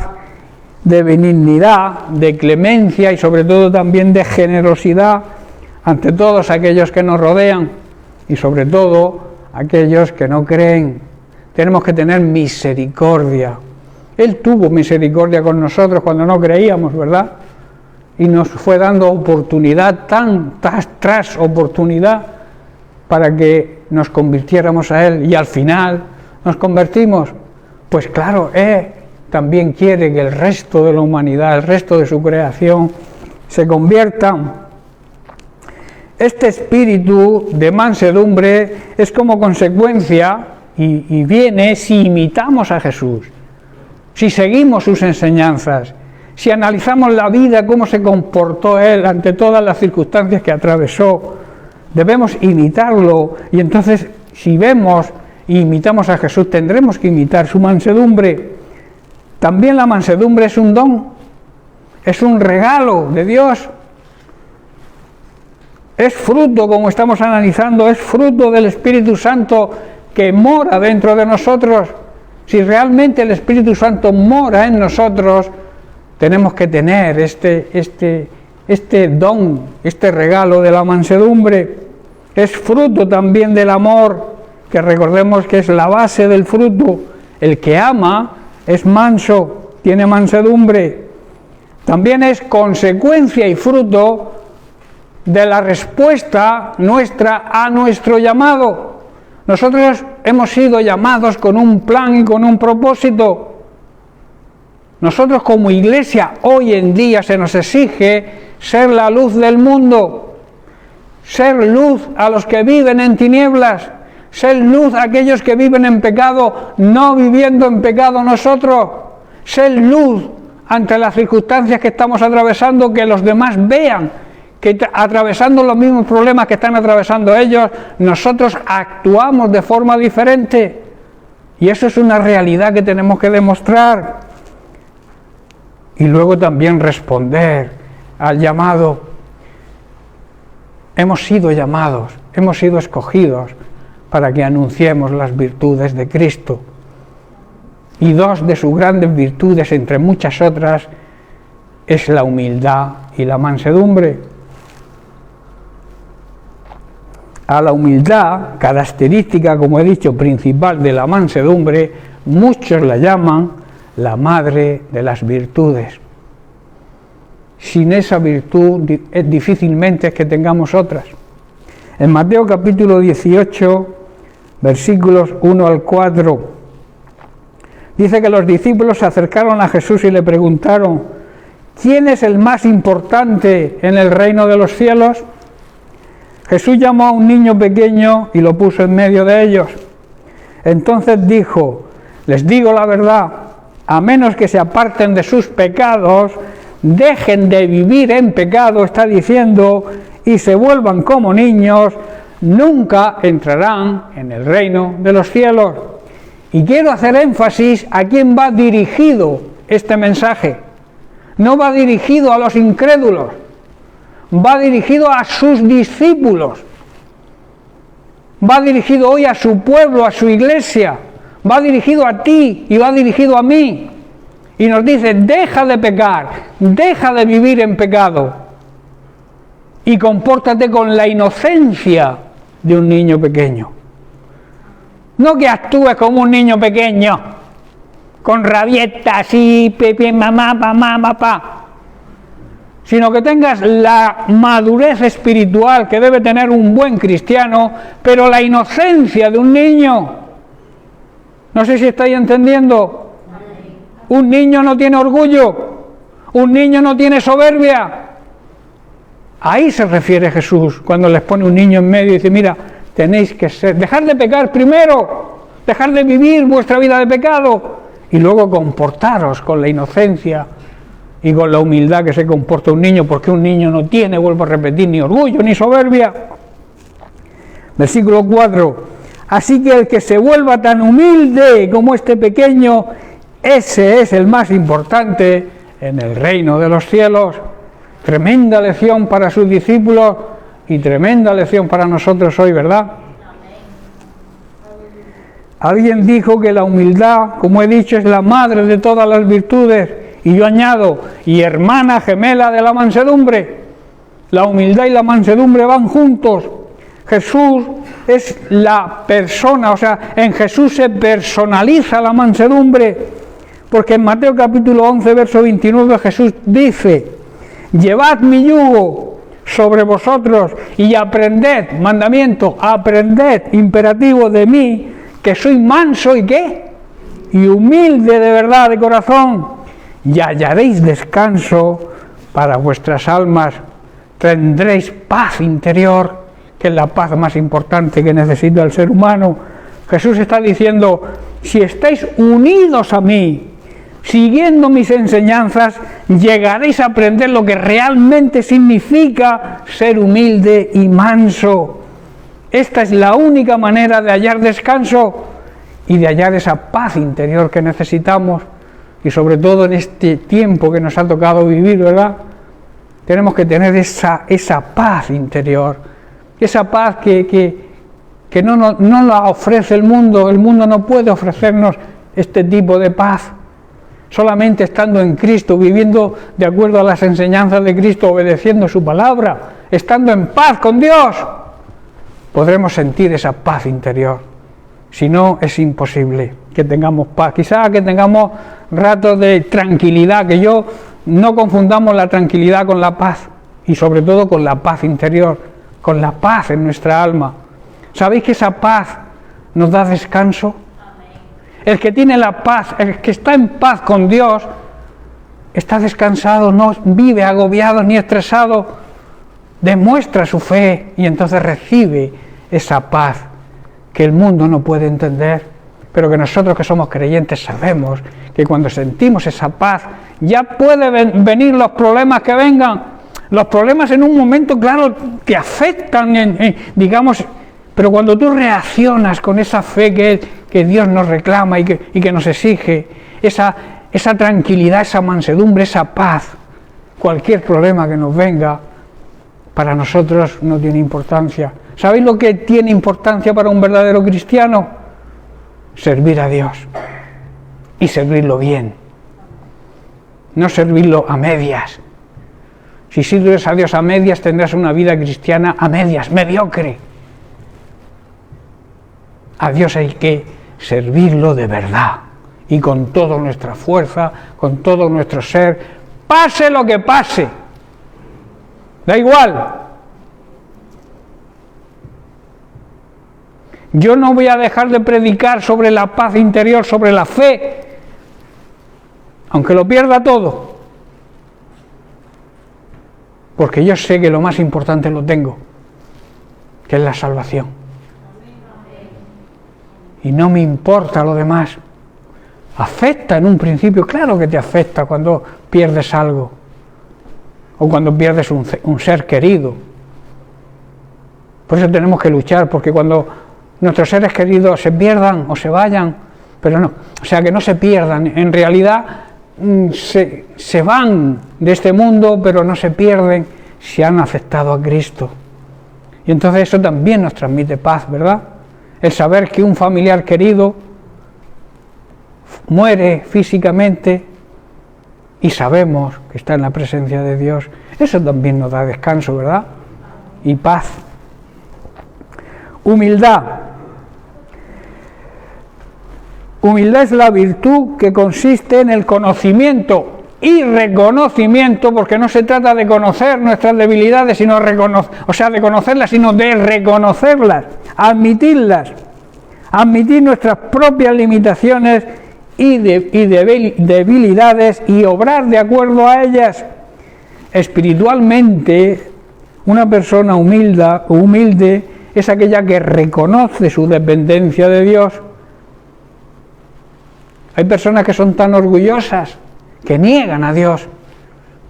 de benignidad, de clemencia y sobre todo también de generosidad ante todos aquellos que nos rodean y sobre todo aquellos que no creen. Tenemos que tener misericordia. Él tuvo misericordia con nosotros cuando no creíamos, ¿verdad? Y nos fue dando oportunidad, tras oportunidad, para que nos convirtiéramos a Él, y al final nos convertimos. Pues claro, Él también quiere que el resto de la humanidad, el resto de su creación, se conviertan. Este espíritu de mansedumbre es como consecuencia y viene si imitamos a Jesús, si seguimos sus enseñanzas, si analizamos la vida, cómo se comportó Él ante todas las circunstancias que atravesó. Debemos imitarlo, y entonces si vemos y imitamos a Jesús, tendremos que imitar su mansedumbre. También la mansedumbre es un don, es un regalo de Dios, es fruto, como estamos analizando, es fruto del Espíritu Santo que mora dentro de nosotros. Si realmente el Espíritu Santo mora en nosotros, tenemos que tener este don, este regalo de la mansedumbre. Es fruto también del amor, que recordemos que es la base del fruto. El que ama es manso, tiene mansedumbre. También es consecuencia y fruto de la respuesta nuestra a nuestro llamado. Nosotros hemos sido llamados con un plan y con un propósito. Nosotros como iglesia hoy en día se nos exige ser la luz del mundo, ser luz a los que viven en tinieblas, ser luz a aquellos que viven en pecado, no viviendo en pecado nosotros, ser luz ante las circunstancias que estamos atravesando, que los demás vean que atravesando los mismos problemas que están atravesando ellos, nosotros actuamos de forma diferente, y eso es una realidad que tenemos que demostrar. Y luego también responder al llamado. Hemos sido llamados, hemos sido escogidos para que anunciemos las virtudes de Cristo. Y dos de sus grandes virtudes, entre muchas otras, es la humildad y la mansedumbre. A la humildad, característica, como he dicho, principal de la mansedumbre, muchos la llaman la madre de las virtudes. Sin esa virtud es difícilmente que tengamos otras. En Mateo capítulo 18, versículos 1 al 4, dice que los discípulos se acercaron a Jesús y le preguntaron: ¿quién es el más importante en el reino de los cielos? Jesús llamó a un niño pequeño y lo puso en medio de ellos. Entonces dijo: les digo la verdad, a menos que se aparten de sus pecados, dejen de vivir en pecado, está diciendo, y se vuelvan como niños, nunca entrarán en el reino de los cielos. Y quiero hacer énfasis a quién va dirigido este mensaje. No va dirigido a los incrédulos, va dirigido a sus discípulos, va dirigido hoy a su pueblo, a su iglesia, va dirigido a ti y va dirigido a mí. Y nos dice: deja de pecar, deja de vivir en pecado y compórtate con la inocencia de un niño pequeño. No que actúes como un niño pequeño, con rabietas y pepe, mamá, papá, sino que tengas la madurez espiritual que debe tener un buen cristiano, pero la inocencia de un niño. No sé si estáis entendiendo. Un niño no tiene orgullo, un niño no tiene soberbia. Ahí se refiere Jesús cuando les pone un niño en medio y dice: mira, tenéis que dejar de pecar primero, dejar de vivir vuestra vida de pecado y luego comportaros con la inocencia y con la humildad que se comporta un niño, porque un niño no tiene, vuelvo a repetir, ni orgullo ni soberbia. Versículo 4. Así que el que se vuelva tan humilde como este pequeño, ese es el más importante en el reino de los cielos. Tremenda lección para sus discípulos y tremenda lección para nosotros hoy, ¿verdad? Alguien dijo que la humildad, como he dicho, es la madre de todas las virtudes, y yo añado, y hermana gemela de la mansedumbre. La humildad y la mansedumbre van juntos. Jesús es la persona, o sea, en Jesús se personaliza la mansedumbre, porque en Mateo capítulo 11, verso 29, Jesús dice: llevad mi yugo sobre vosotros y aprended, mandamiento, aprended, imperativo de mí, que soy manso y ¿qué? Y humilde de verdad, de corazón, y hallaréis descanso para vuestras almas, tendréis paz interior, que es la paz más importante que necesita el ser humano. Jesús está diciendo: si estáis unidos a mí, siguiendo mis enseñanzas, llegaréis a aprender lo que realmente significa ser humilde y manso. Esta es la única manera de hallar descanso y de hallar esa paz interior que necesitamos, y sobre todo en este tiempo que nos ha tocado vivir, ¿verdad? Tenemos que tener esa paz interior, esa paz que no la ofrece el mundo no puede ofrecernos este tipo de paz. Solamente estando en Cristo, viviendo de acuerdo a las enseñanzas de Cristo, obedeciendo su palabra, estando en paz con Dios, podremos sentir esa paz interior. Si no, es imposible que tengamos paz. Quizás que tengamos ratos de tranquilidad, que no confundamos la tranquilidad con la paz, y sobre todo con la paz interior, con la paz en nuestra alma. ¿Sabéis que esa paz nos da descanso? El que tiene la paz, el que está en paz con Dios, está descansado, no vive agobiado ni estresado, demuestra su fe y entonces recibe esa paz que el mundo no puede entender, pero que nosotros que somos creyentes sabemos que cuando sentimos esa paz, ya pueden venir los problemas que vengan. Los problemas en un momento, claro, te afectan, digamos, pero cuando tú reaccionas con esa fe que Dios nos reclama y que nos exige, esa tranquilidad, esa mansedumbre, esa paz, cualquier problema que nos venga, para nosotros no tiene importancia. ¿Sabéis lo que tiene importancia para un verdadero cristiano? Servir a Dios y servirlo bien, no servirlo a medias. Si sirves a Dios a medias, tendrás una vida cristiana a medias, mediocre. A Dios hay que servirlo de verdad y con toda nuestra fuerza, con todo nuestro ser, pase lo que pase, da igual. Yo no voy a dejar de predicar sobre la paz interior, sobre la fe, aunque lo pierda todo, porque yo sé que lo más importante lo tengo, que es la salvación. Y no me importa lo demás. Afecta en un principio, claro que te afecta cuando pierdes algo, o cuando pierdes un ser querido. Por eso tenemos que luchar, porque cuando nuestros seres queridos se pierdan o se vayan, pero no, o sea, que no se pierdan, en realidad se van de este mundo, pero no se pierden si han aceptado a Cristo. Y entonces eso también nos transmite paz, ¿verdad? El saber que un familiar querido muere físicamente y sabemos que está en la presencia de Dios, eso también nos da descanso, ¿verdad? Y paz. Humildad. Humildad es la virtud que consiste en el conocimiento y reconocimiento, porque no se trata de conocer nuestras debilidades, sino de conocerlas, sino de reconocerlas, admitirlas, admitir nuestras propias limitaciones y debilidades y obrar de acuerdo a ellas. Espiritualmente, una persona humilde es aquella que reconoce su dependencia de Dios. Hay personas que son tan orgullosas que niegan a Dios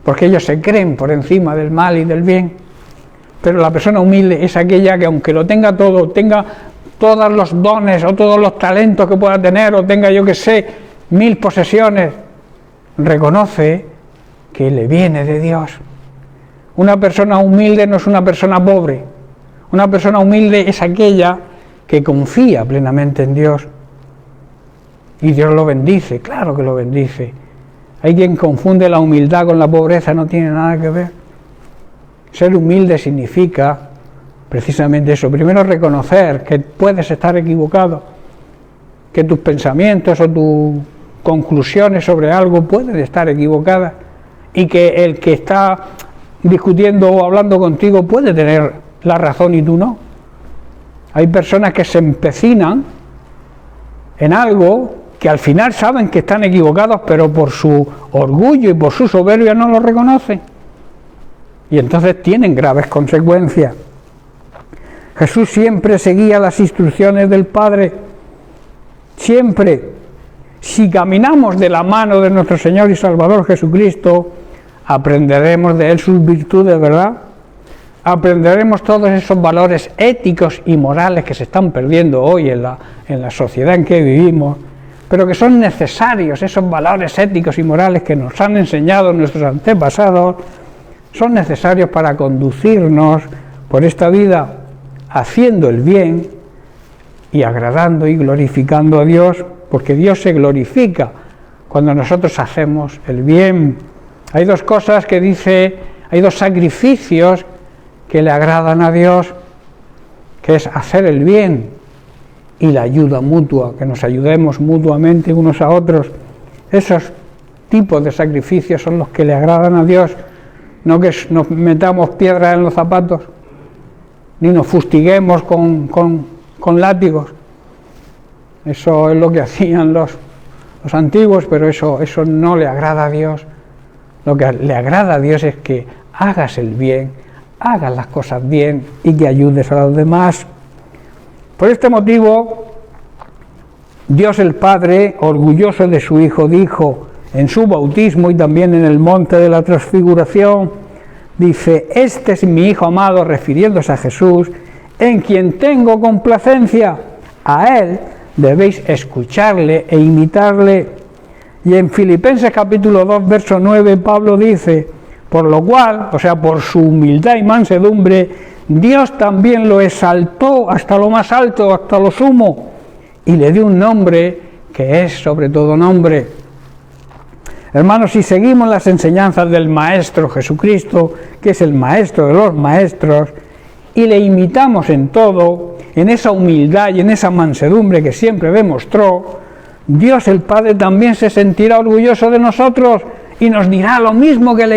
porque ellos se creen por encima del mal y del bien. Pero la persona humilde es aquella que aunque lo tenga todo, tenga todos los dones o todos los talentos que pueda tener, o tenga, yo que sé, 1000 posesiones, reconoce que le viene de Dios. Una persona humilde no es una persona pobre. Una persona humilde es aquella que confía plenamente en Dios. Y Dios lo bendice, claro que lo bendice. Hay quien confunde la humildad con la pobreza, no tiene nada que ver. Ser humilde significa precisamente eso. Primero, reconocer que puedes estar equivocado, que tus pensamientos o tus conclusiones sobre algo pueden estar equivocadas, y que el que está discutiendo o hablando contigo puede tener la razón y tú no. Hay personas que se empecinan en algo que al final saben que están equivocados, pero por su orgullo y por su soberbia no lo reconocen. Y entonces tienen graves consecuencias. Jesús siempre seguía las instrucciones del Padre. Siempre. Si caminamos de la mano de nuestro Señor y Salvador Jesucristo, aprenderemos de Él sus virtudes, ¿verdad? Aprenderemos todos esos valores éticos y morales que se están perdiendo hoy en la sociedad en que vivimos, pero que son necesarios. Esos valores éticos y morales que nos han enseñado nuestros antepasados son necesarios para conducirnos por esta vida haciendo el bien y agradando y glorificando a Dios, porque Dios se glorifica cuando nosotros hacemos el bien. Hay dos cosas que dice, hay dos sacrificios que le agradan a Dios, que es hacer el bien y la ayuda mutua, que nos ayudemos mutuamente unos a otros. Esos tipos de sacrificios son los que le agradan a Dios, no que nos metamos piedras en los zapatos, ni nos fustiguemos con látigos. Eso es lo que hacían los antiguos, pero eso no le agrada a Dios. Lo que le agrada a Dios es que hagas el bien, hagas las cosas bien y que ayudes a los demás. Por este motivo, Dios el Padre, orgulloso de su Hijo, dijo en su bautismo y también en el monte de la transfiguración, dice: este es mi Hijo amado, refiriéndose a Jesús, en quien tengo complacencia. A Él debéis escucharle e imitarle. Y en Filipenses capítulo 2, verso 9, Pablo dice: por lo cual, o sea, por su humildad y mansedumbre, Dios también lo exaltó hasta lo más alto, hasta lo sumo, y le dio un nombre que es sobre todo nombre. Hermanos, si seguimos las enseñanzas del Maestro Jesucristo, que es el Maestro de los Maestros, y le imitamos en todo, en esa humildad y en esa mansedumbre que siempre demostró, Dios el Padre también se sentirá orgulloso de nosotros y nos dirá lo mismo que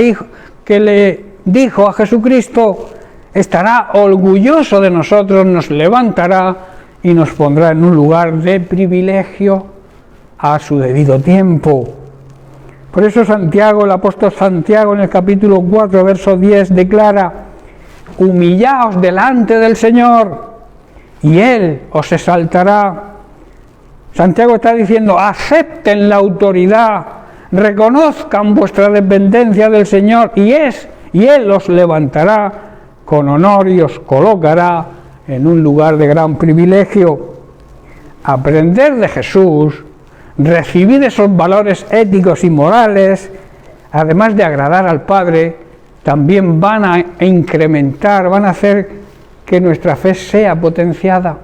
le dijo a Jesucristo. Estará orgulloso de nosotros, nos levantará y nos pondrá en un lugar de privilegio a su debido tiempo. Por eso Santiago, el apóstol Santiago, en el capítulo 4, verso 10, declara: humillaos delante del Señor y Él os exaltará. Santiago está diciendo: acepten la autoridad, reconozcan vuestra dependencia del Señor y Él os levantará con honor y os colocará en un lugar de gran privilegio. Aprender de Jesús, recibir esos valores éticos y morales, además de agradar al Padre, también van a incrementar, van a hacer que nuestra fe sea potenciada.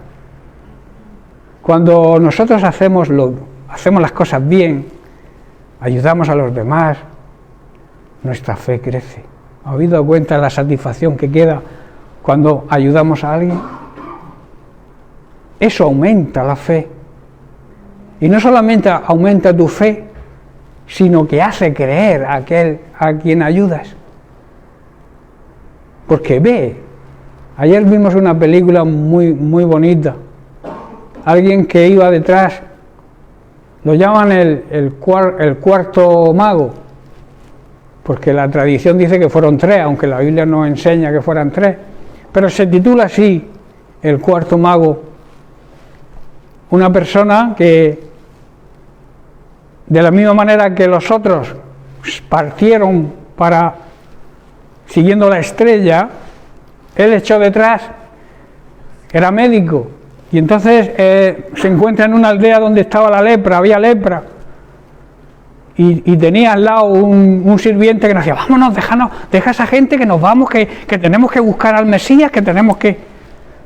Cuando nosotros hacemos las cosas bien, ayudamos a los demás, nuestra fe crece. ¿Habéis dado cuenta de la satisfacción que queda cuando ayudamos a alguien? Eso aumenta la fe. Y no solamente aumenta tu fe, sino que hace creer a aquel a quien ayudas. Porque ve, ayer vimos una película muy, muy bonita. Alguien que iba detrás, lo llaman el cuarto mago, porque la tradición dice que fueron 3, aunque la Biblia no enseña que fueran 3, pero se titula así, el cuarto mago. Una persona que, de la misma manera que los otros partieron siguiendo la estrella, Él echó detrás, era médico, y entonces se encuentra en una aldea donde estaba la lepra, había lepra, y tenía al lado un sirviente que nos decía, vámonos, deja a esa gente que nos vamos, que tenemos que buscar al Mesías, que tenemos que...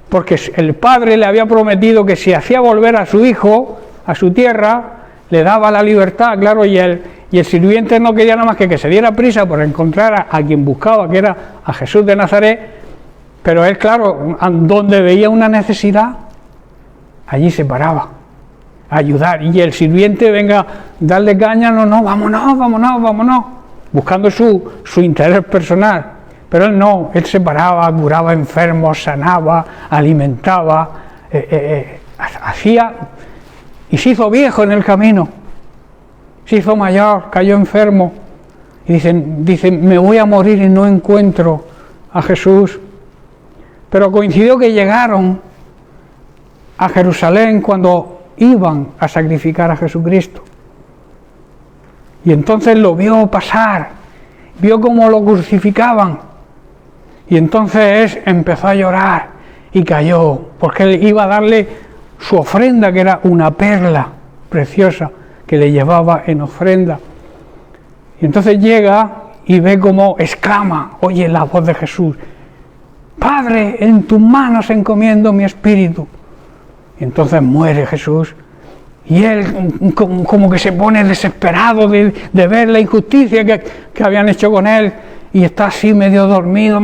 Porque el padre le había prometido que si hacía volver a su hijo a su tierra, le daba la libertad, claro, y el sirviente no quería nada más que se diera prisa por encontrar a quien buscaba, que era a Jesús de Nazaret, pero él, claro, donde veía una necesidad, allí se paraba a ayudar, y el sirviente, venga, darle caña, no, vámonos, buscando su interés personal, pero él no, él se paraba, curaba enfermos, sanaba, alimentaba, hacía, y se hizo viejo en el camino, se hizo mayor, cayó enfermo, y dicen, me voy a morir y no encuentro a Jesús. Pero coincidió que llegaron a Jerusalén cuando iban a sacrificar a Jesucristo. Y entonces lo vio pasar, vio cómo lo crucificaban. Y entonces empezó a llorar y cayó, porque él iba a darle su ofrenda, que era una perla preciosa que le llevaba en ofrenda. Y entonces llega y ve cómo exclama, oye la voz de Jesús, Padre, en tus manos encomiendo mi espíritu. Y entonces muere Jesús, y él como que se pone desesperado de ver la injusticia que habían hecho con él, y está así medio dormido,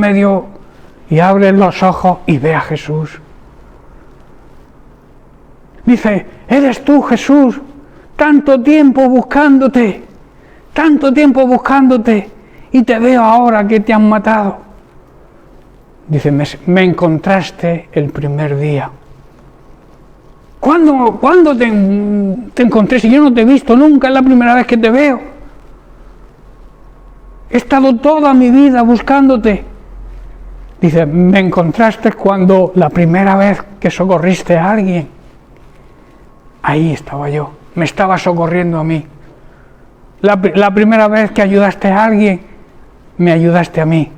y abre los ojos y ve a Jesús. Dice, ¿eres tú, Jesús? Tanto tiempo buscándote, y te veo ahora que te han matado. Dice, me encontraste el primer día. ¿Cuándo te encontré? Si yo no te he visto nunca, es la primera vez que te veo. He estado toda mi vida buscándote. Dice, me encontraste cuando la primera vez que socorriste a alguien. Ahí estaba yo, me estaba socorriendo a mí. La primera vez que ayudaste a alguien, me ayudaste a mí.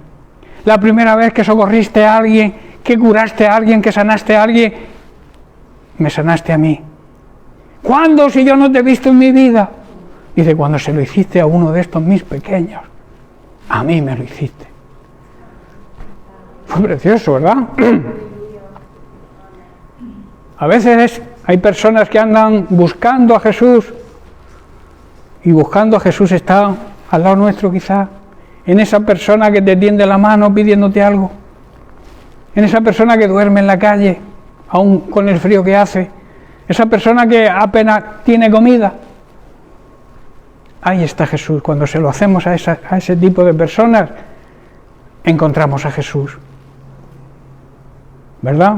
La primera vez que socorriste a alguien, que curaste a alguien, que sanaste a alguien, me sanaste a mí. ¿Cuándo, si yo no te he visto en mi vida? Dice, cuando se lo hiciste a uno de estos mis pequeños, a mí me lo hiciste. Fue precioso, ¿verdad? A veces hay personas que andan buscando a Jesús, y buscando a Jesús está al lado nuestro quizá, en esa persona que te tiende la mano pidiéndote algo, en esa persona que duerme en la calle, aún con el frío que hace, esa persona que apenas tiene comida. Ahí está Jesús. Cuando se lo hacemos a ese tipo de personas, encontramos a Jesús, ¿verdad?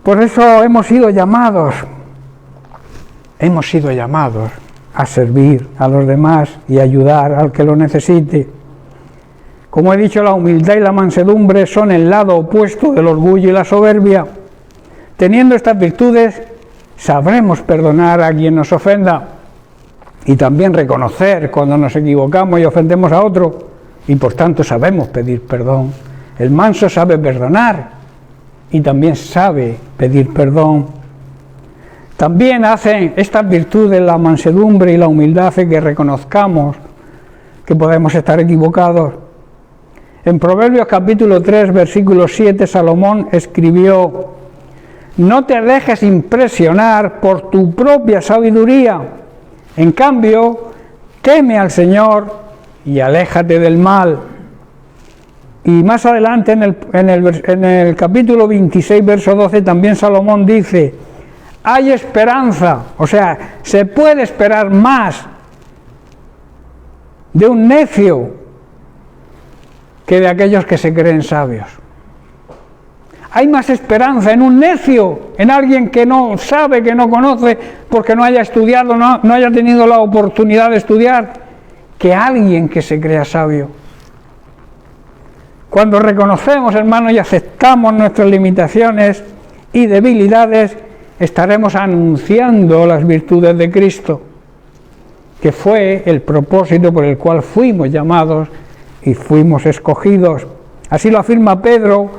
Por eso hemos sido llamados a servir a los demás y ayudar al que lo necesite. Como he dicho, la humildad y la mansedumbre son el lado opuesto del orgullo y la soberbia. Teniendo estas virtudes, sabremos perdonar a quien nos ofenda y también reconocer cuando nos equivocamos y ofendemos a otro, y por tanto sabemos pedir perdón. El manso sabe perdonar y también sabe pedir perdón. También hacen estas virtudes, la mansedumbre y la humildad, hace que reconozcamos que podemos estar equivocados. En Proverbios capítulo 3, versículo 7, Salomón escribió, no te dejes impresionar por tu propia sabiduría, en cambio, teme al Señor y aléjate del mal. Y más adelante en el capítulo 26, verso 12, también Salomón dice, hay esperanza, o sea, se puede esperar más de un necio que de aquellos que se creen sabios. Hay más esperanza en un necio, en alguien que no sabe, que no conoce, porque no haya estudiado, no haya tenido la oportunidad de estudiar, que alguien que se crea sabio. Cuando reconocemos, hermanos, y aceptamos nuestras limitaciones y debilidades, estaremos anunciando las virtudes de Cristo, que fue el propósito por el cual fuimos llamados y fuimos escogidos. Así lo afirma Pedro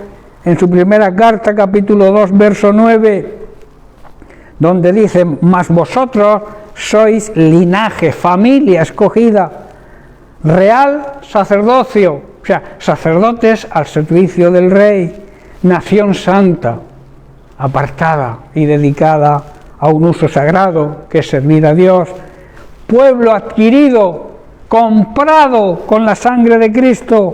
en su primera carta, capítulo 2, verso 9, donde dice: mas vosotros sois linaje, familia escogida, real sacerdocio, o sea, sacerdotes al servicio del Rey, nación santa, apartada y dedicada a un uso sagrado, que es servir a Dios, pueblo adquirido, comprado con la sangre de Cristo.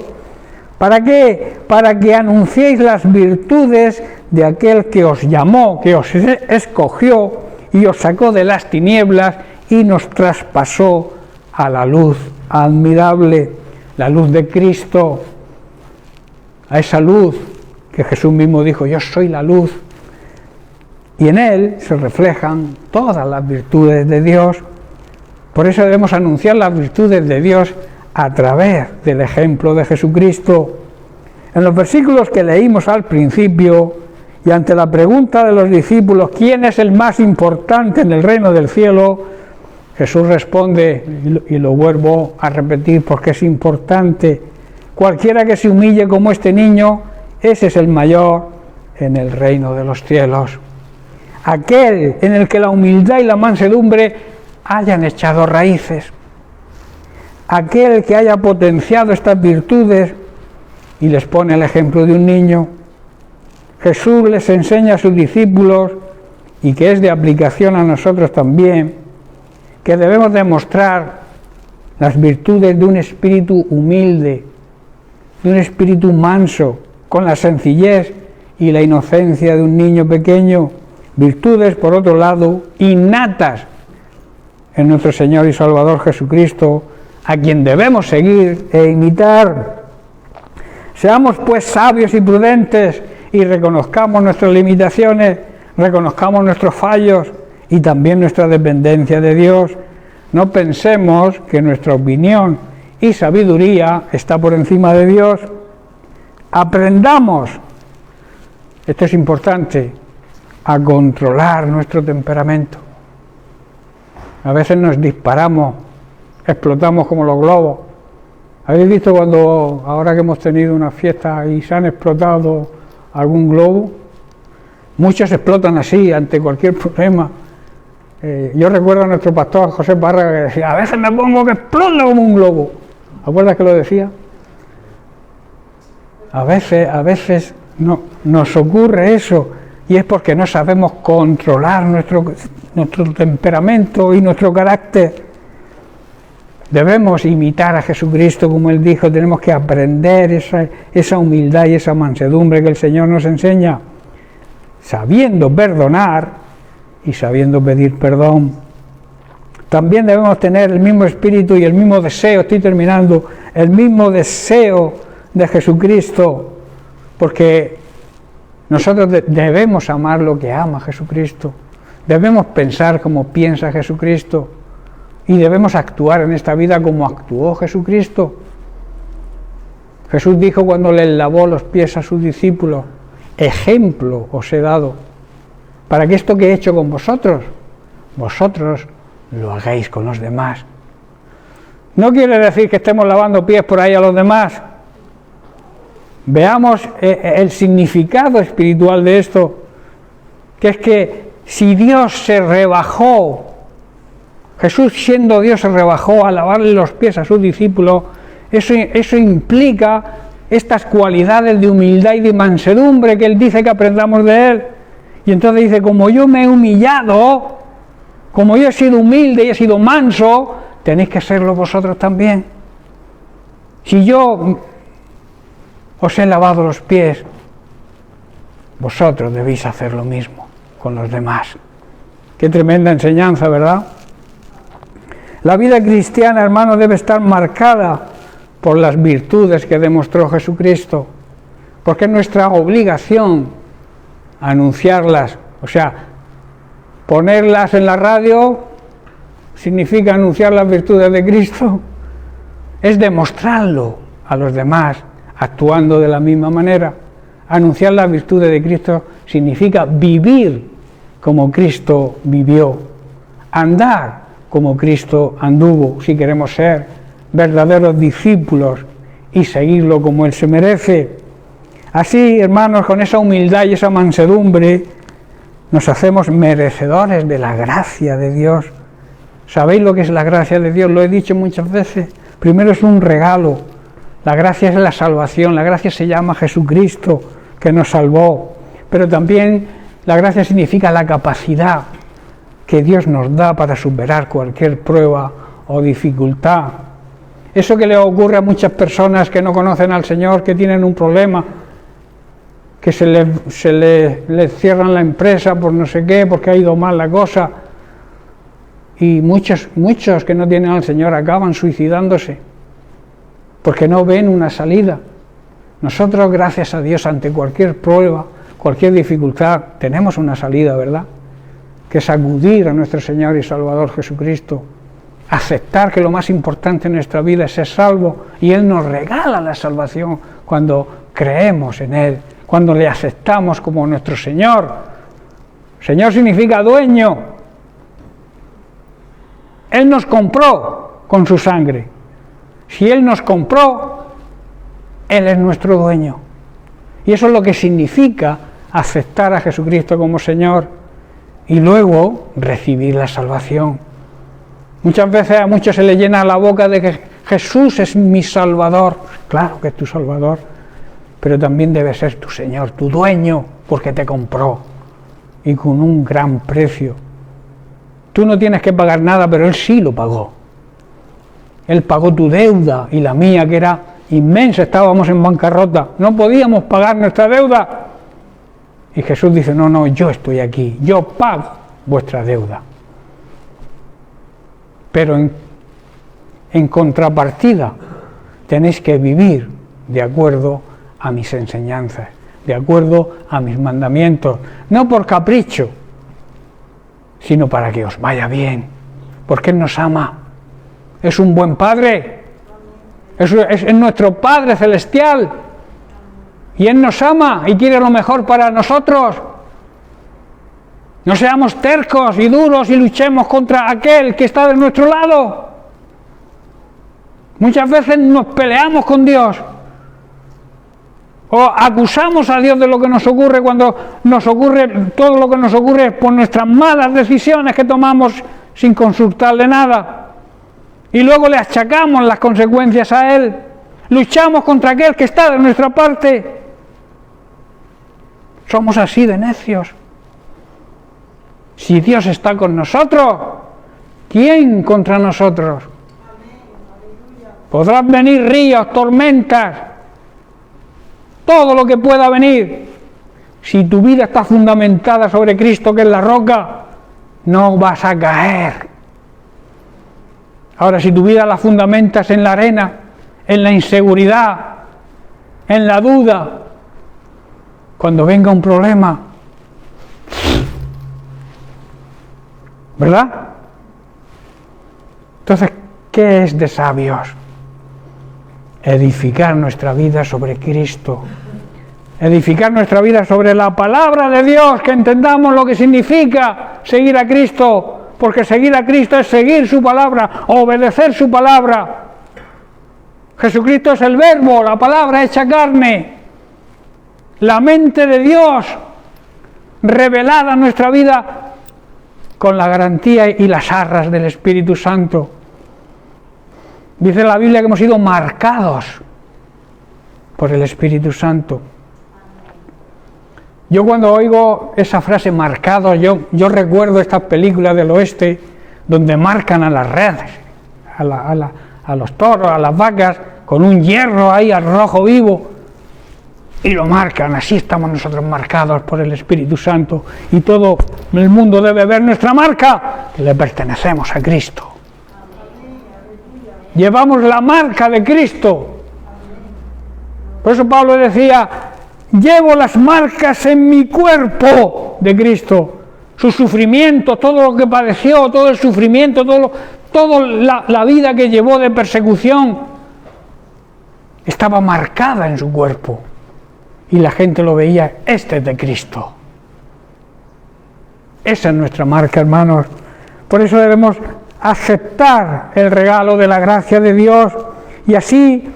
¿Para qué? Para que anunciéis las virtudes de aquel que os llamó, que os escogió y os sacó de las tinieblas y nos traspasó a la luz admirable, la luz de Cristo, a esa luz que Jesús mismo dijo: yo soy la luz. Y en Él se reflejan todas las virtudes de Dios. Por eso debemos anunciar las virtudes de Dios a través del ejemplo de Jesucristo. En los versículos que leímos al principio, y ante la pregunta de los discípulos, ¿quién es el más importante en el reino del cielo?, Jesús responde, y lo vuelvo a repetir porque es importante: cualquiera que se humille como este niño, ese es el mayor en el reino de los cielos. Aquel en el que la humildad y la mansedumbre hayan echado raíces. Aquel que haya potenciado estas virtudes y les pone el ejemplo de un niño. Jesús les enseña a sus discípulos, y que es de aplicación a nosotros también, que debemos demostrar las virtudes de un espíritu humilde, de un espíritu manso, con la sencillez y la inocencia de un niño pequeño. Virtudes, por otro lado, innatas en nuestro Señor y Salvador Jesucristo, a quien debemos seguir e imitar. Seamos pues sabios y prudentes y reconozcamos nuestras limitaciones, reconozcamos nuestros fallos y también nuestra dependencia de Dios. No pensemos que nuestra opinión y sabiduría está por encima de Dios. Aprendamos, esto es importante, a controlar nuestro temperamento. A veces nos disparamos, explotamos como los globos. ¿Habéis visto cuando, ahora que hemos tenido una fiesta y se han explotado algún globo? Muchos explotan así ante cualquier problema. Yo recuerdo a nuestro pastor José Parra que decía: a veces me pongo que explota como un globo. ¿Acuerdas que lo decía? A veces no, nos ocurre eso, y es porque no sabemos controlar nuestro temperamento y nuestro carácter. Debemos imitar a Jesucristo, como Él dijo. Tenemos que aprender esa humildad y esa mansedumbre que el Señor nos enseña, sabiendo perdonar y sabiendo pedir perdón. También debemos tener el mismo espíritu y el mismo deseo, estoy terminando, el mismo deseo de Jesucristo, porque nosotros debemos amar lo que ama Jesucristo, debemos pensar como piensa Jesucristo, y debemos actuar en esta vida como actuó Jesucristo. Jesús dijo cuando le lavó los pies a sus discípulos: ejemplo os he dado, para que esto que he hecho con vosotros, vosotros lo hagáis con los demás. No quiere decir que estemos lavando pies por ahí a los demás. Veamos el significado espiritual de esto, que es que si Dios se rebajó, Jesús siendo Dios se rebajó a lavarle los pies a sus discípulos, eso implica estas cualidades de humildad y de mansedumbre que Él dice que aprendamos de Él. Y entonces dice: como yo me he humillado, como yo he sido humilde y he sido manso, tenéis que serlo vosotros también. Si yo os he lavado los pies, vosotros debéis hacer lo mismo con los demás. Qué tremenda enseñanza, ¿verdad? La vida cristiana, hermano, debe estar marcada por las virtudes que demostró Jesucristo, porque es nuestra obligación anunciarlas. O sea, ponerlas en la radio significa anunciar las virtudes de Cristo, es demostrarlo a los demás, actuando de la misma manera. Anunciar las virtudes de Cristo significa vivir como Cristo vivió, andar como Cristo anduvo, si queremos ser verdaderos discípulos y seguirlo como Él se merece. Así, hermanos, con esa humildad y esa mansedumbre, nos hacemos merecedores de la gracia de Dios. ¿Sabéis lo que es la gracia de Dios? Lo he dicho muchas veces. Primero es un regalo. La gracia es la salvación. La gracia se llama Jesucristo, que nos salvó. Pero también la gracia significa la capacidad que Dios nos da para superar cualquier prueba o dificultad. Eso que le ocurre a muchas personas que no conocen al Señor, que tienen un problema, que se les cierran la empresa por no sé qué, porque ha ido mal la cosa. Y muchos que no tienen al Señor acaban suicidándose, porque no ven una salida. Nosotros, gracias a Dios, ante cualquier prueba, cualquier dificultad, tenemos una salida, ¿verdad? Que es acudir a nuestro Señor y Salvador Jesucristo, aceptar que lo más importante en nuestra vida es ser salvo, y Él nos regala la salvación cuando creemos en Él, cuando le aceptamos como nuestro Señor. Señor significa dueño. Él nos compró con su sangre. Si Él nos compró, Él es nuestro dueño. Y eso es lo que significa aceptar a Jesucristo como Señor y luego recibir la salvación. Muchas veces a muchos se les llena la boca de que Jesús es mi Salvador. Claro que es tu Salvador, pero también debe ser tu Señor, tu dueño, porque te compró y con un gran precio. Tú no tienes que pagar nada, pero Él sí lo pagó. Él pagó tu deuda y la mía, que era inmensa, estábamos en bancarrota, no podíamos pagar nuestra deuda. Y Jesús dice, no, yo estoy aquí, yo pago vuestra deuda. Pero en contrapartida tenéis que vivir de acuerdo a mis enseñanzas, de acuerdo a mis mandamientos, no por capricho, sino para que os vaya bien, porque Él nos ama. Es un buen Padre, es nuestro Padre celestial, y Él nos ama y quiere lo mejor para nosotros. No seamos tercos y duros y luchemos contra aquel que está de nuestro lado. Muchas veces nos peleamos con Dios o acusamos a Dios de lo que nos ocurre cuando nos ocurre, todo lo que nos ocurre por nuestras malas decisiones que tomamos sin consultarle nada. Y luego le achacamos las consecuencias a Él. Luchamos contra aquel que está de nuestra parte. Somos así de necios. Si Dios está con nosotros, ¿quién contra nosotros? Podrán venir ríos, tormentas, todo lo que pueda venir. Si tu vida está fundamentada sobre Cristo, que es la roca, no vas a caer. Ahora, si tu vida la fundamentas en la arena, en la inseguridad, en la duda, cuando venga un problema, ¿verdad? Entonces, ¿qué es de sabios? Edificar nuestra vida sobre Cristo, edificar nuestra vida sobre la palabra de Dios, que entendamos lo que significa seguir a Cristo, porque seguir a Cristo es seguir su palabra, obedecer su palabra. Jesucristo es el verbo, la palabra hecha carne, la mente de Dios revelada en nuestra vida con la garantía y las arras del Espíritu Santo. Dice la Biblia que hemos sido marcados por el Espíritu Santo. Yo cuando oigo esa frase marcados, yo recuerdo estas películas del oeste donde marcan a las redes, a los toros, a las vacas, con un hierro ahí al rojo vivo, y lo marcan. Así estamos nosotros marcados por el Espíritu Santo, y todo el mundo debe ver nuestra marca, que le pertenecemos a Cristo. Llevamos la marca de Cristo. Por eso Pablo decía, llevo las marcas en mi cuerpo de Cristo. Su sufrimiento, todo lo que padeció, todo el sufrimiento, toda la vida que llevó de persecución, estaba marcada en su cuerpo. Y la gente lo veía, este es de Cristo. Esa es nuestra marca, hermanos. Por eso debemos aceptar el regalo de la gracia de Dios y así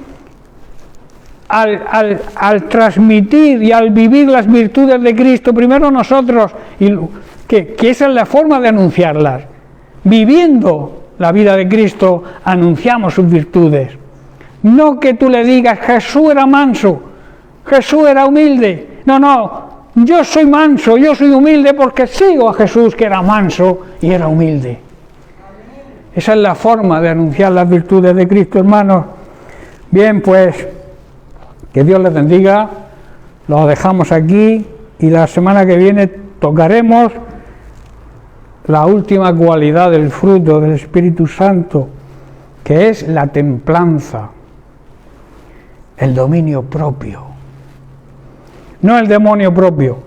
al transmitir y al vivir las virtudes de Cristo, primero nosotros, que esa es la forma de anunciarlas. Viviendo la vida de Cristo, anunciamos sus virtudes. No que tú le digas, Jesús era manso, Jesús era humilde. No, yo soy manso, yo soy humilde porque sigo a Jesús que era manso y era humilde. Esa es la forma de anunciar las virtudes de Cristo, hermanos. Bien, pues, que Dios les bendiga. Lo dejamos aquí y la semana que viene tocaremos la última cualidad del fruto del Espíritu Santo, que es la templanza, el dominio propio. No el demonio propio.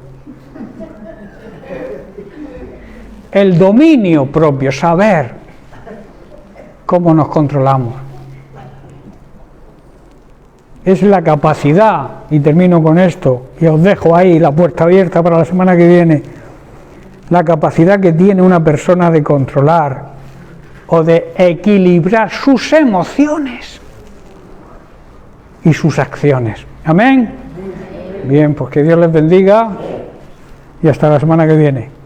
El dominio propio, saber cómo nos controlamos. Es la capacidad, y termino con esto, y os dejo ahí la puerta abierta para la semana que viene, la capacidad que tiene una persona de controlar o de equilibrar sus emociones y sus acciones. Amén. Bien, pues que Dios les bendiga y hasta la semana que viene.